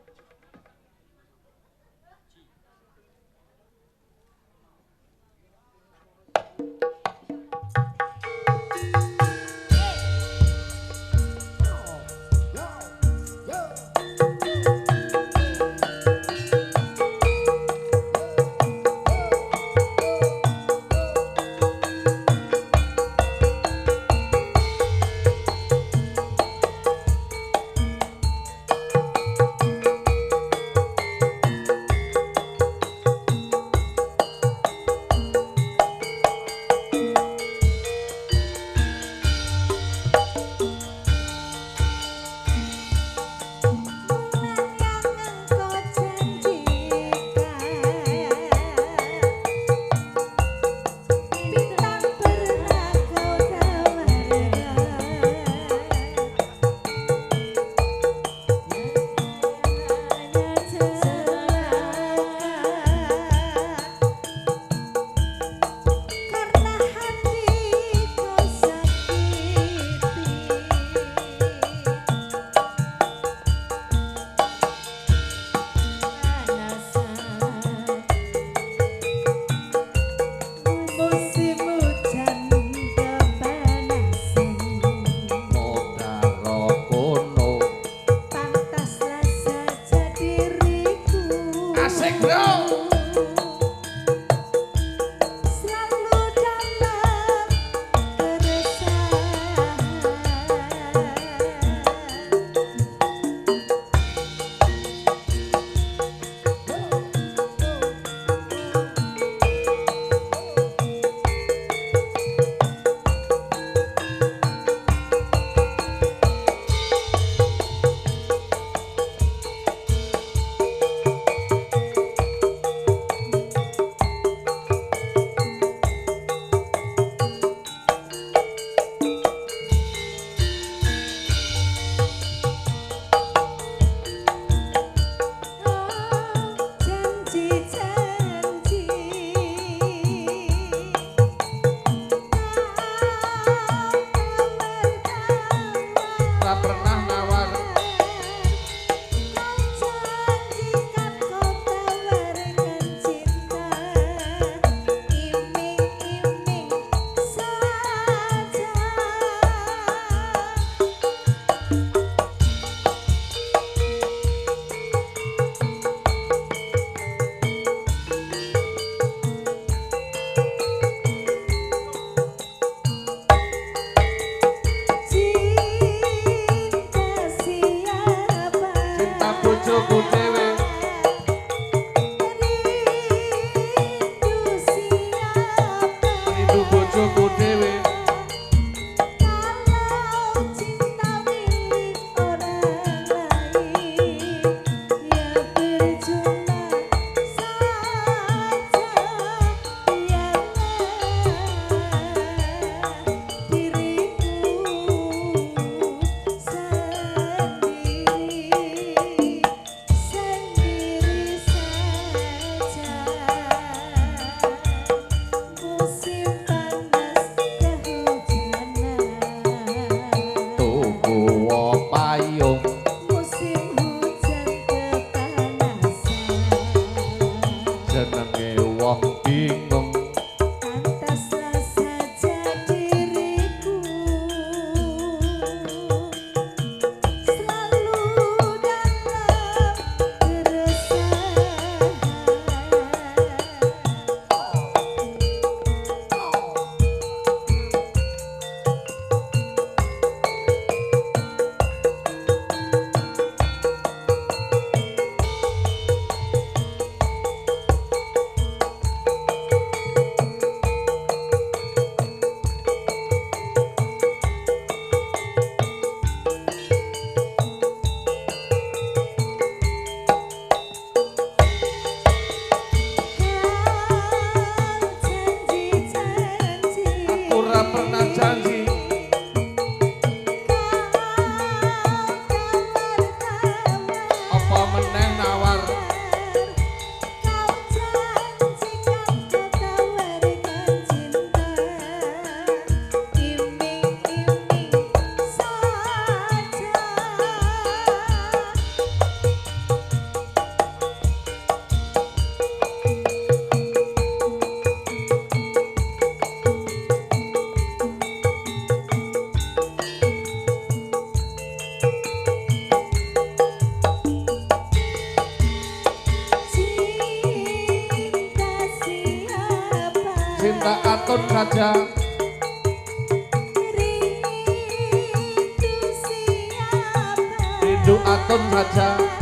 saja. Rindu siapa Rindu atun saja.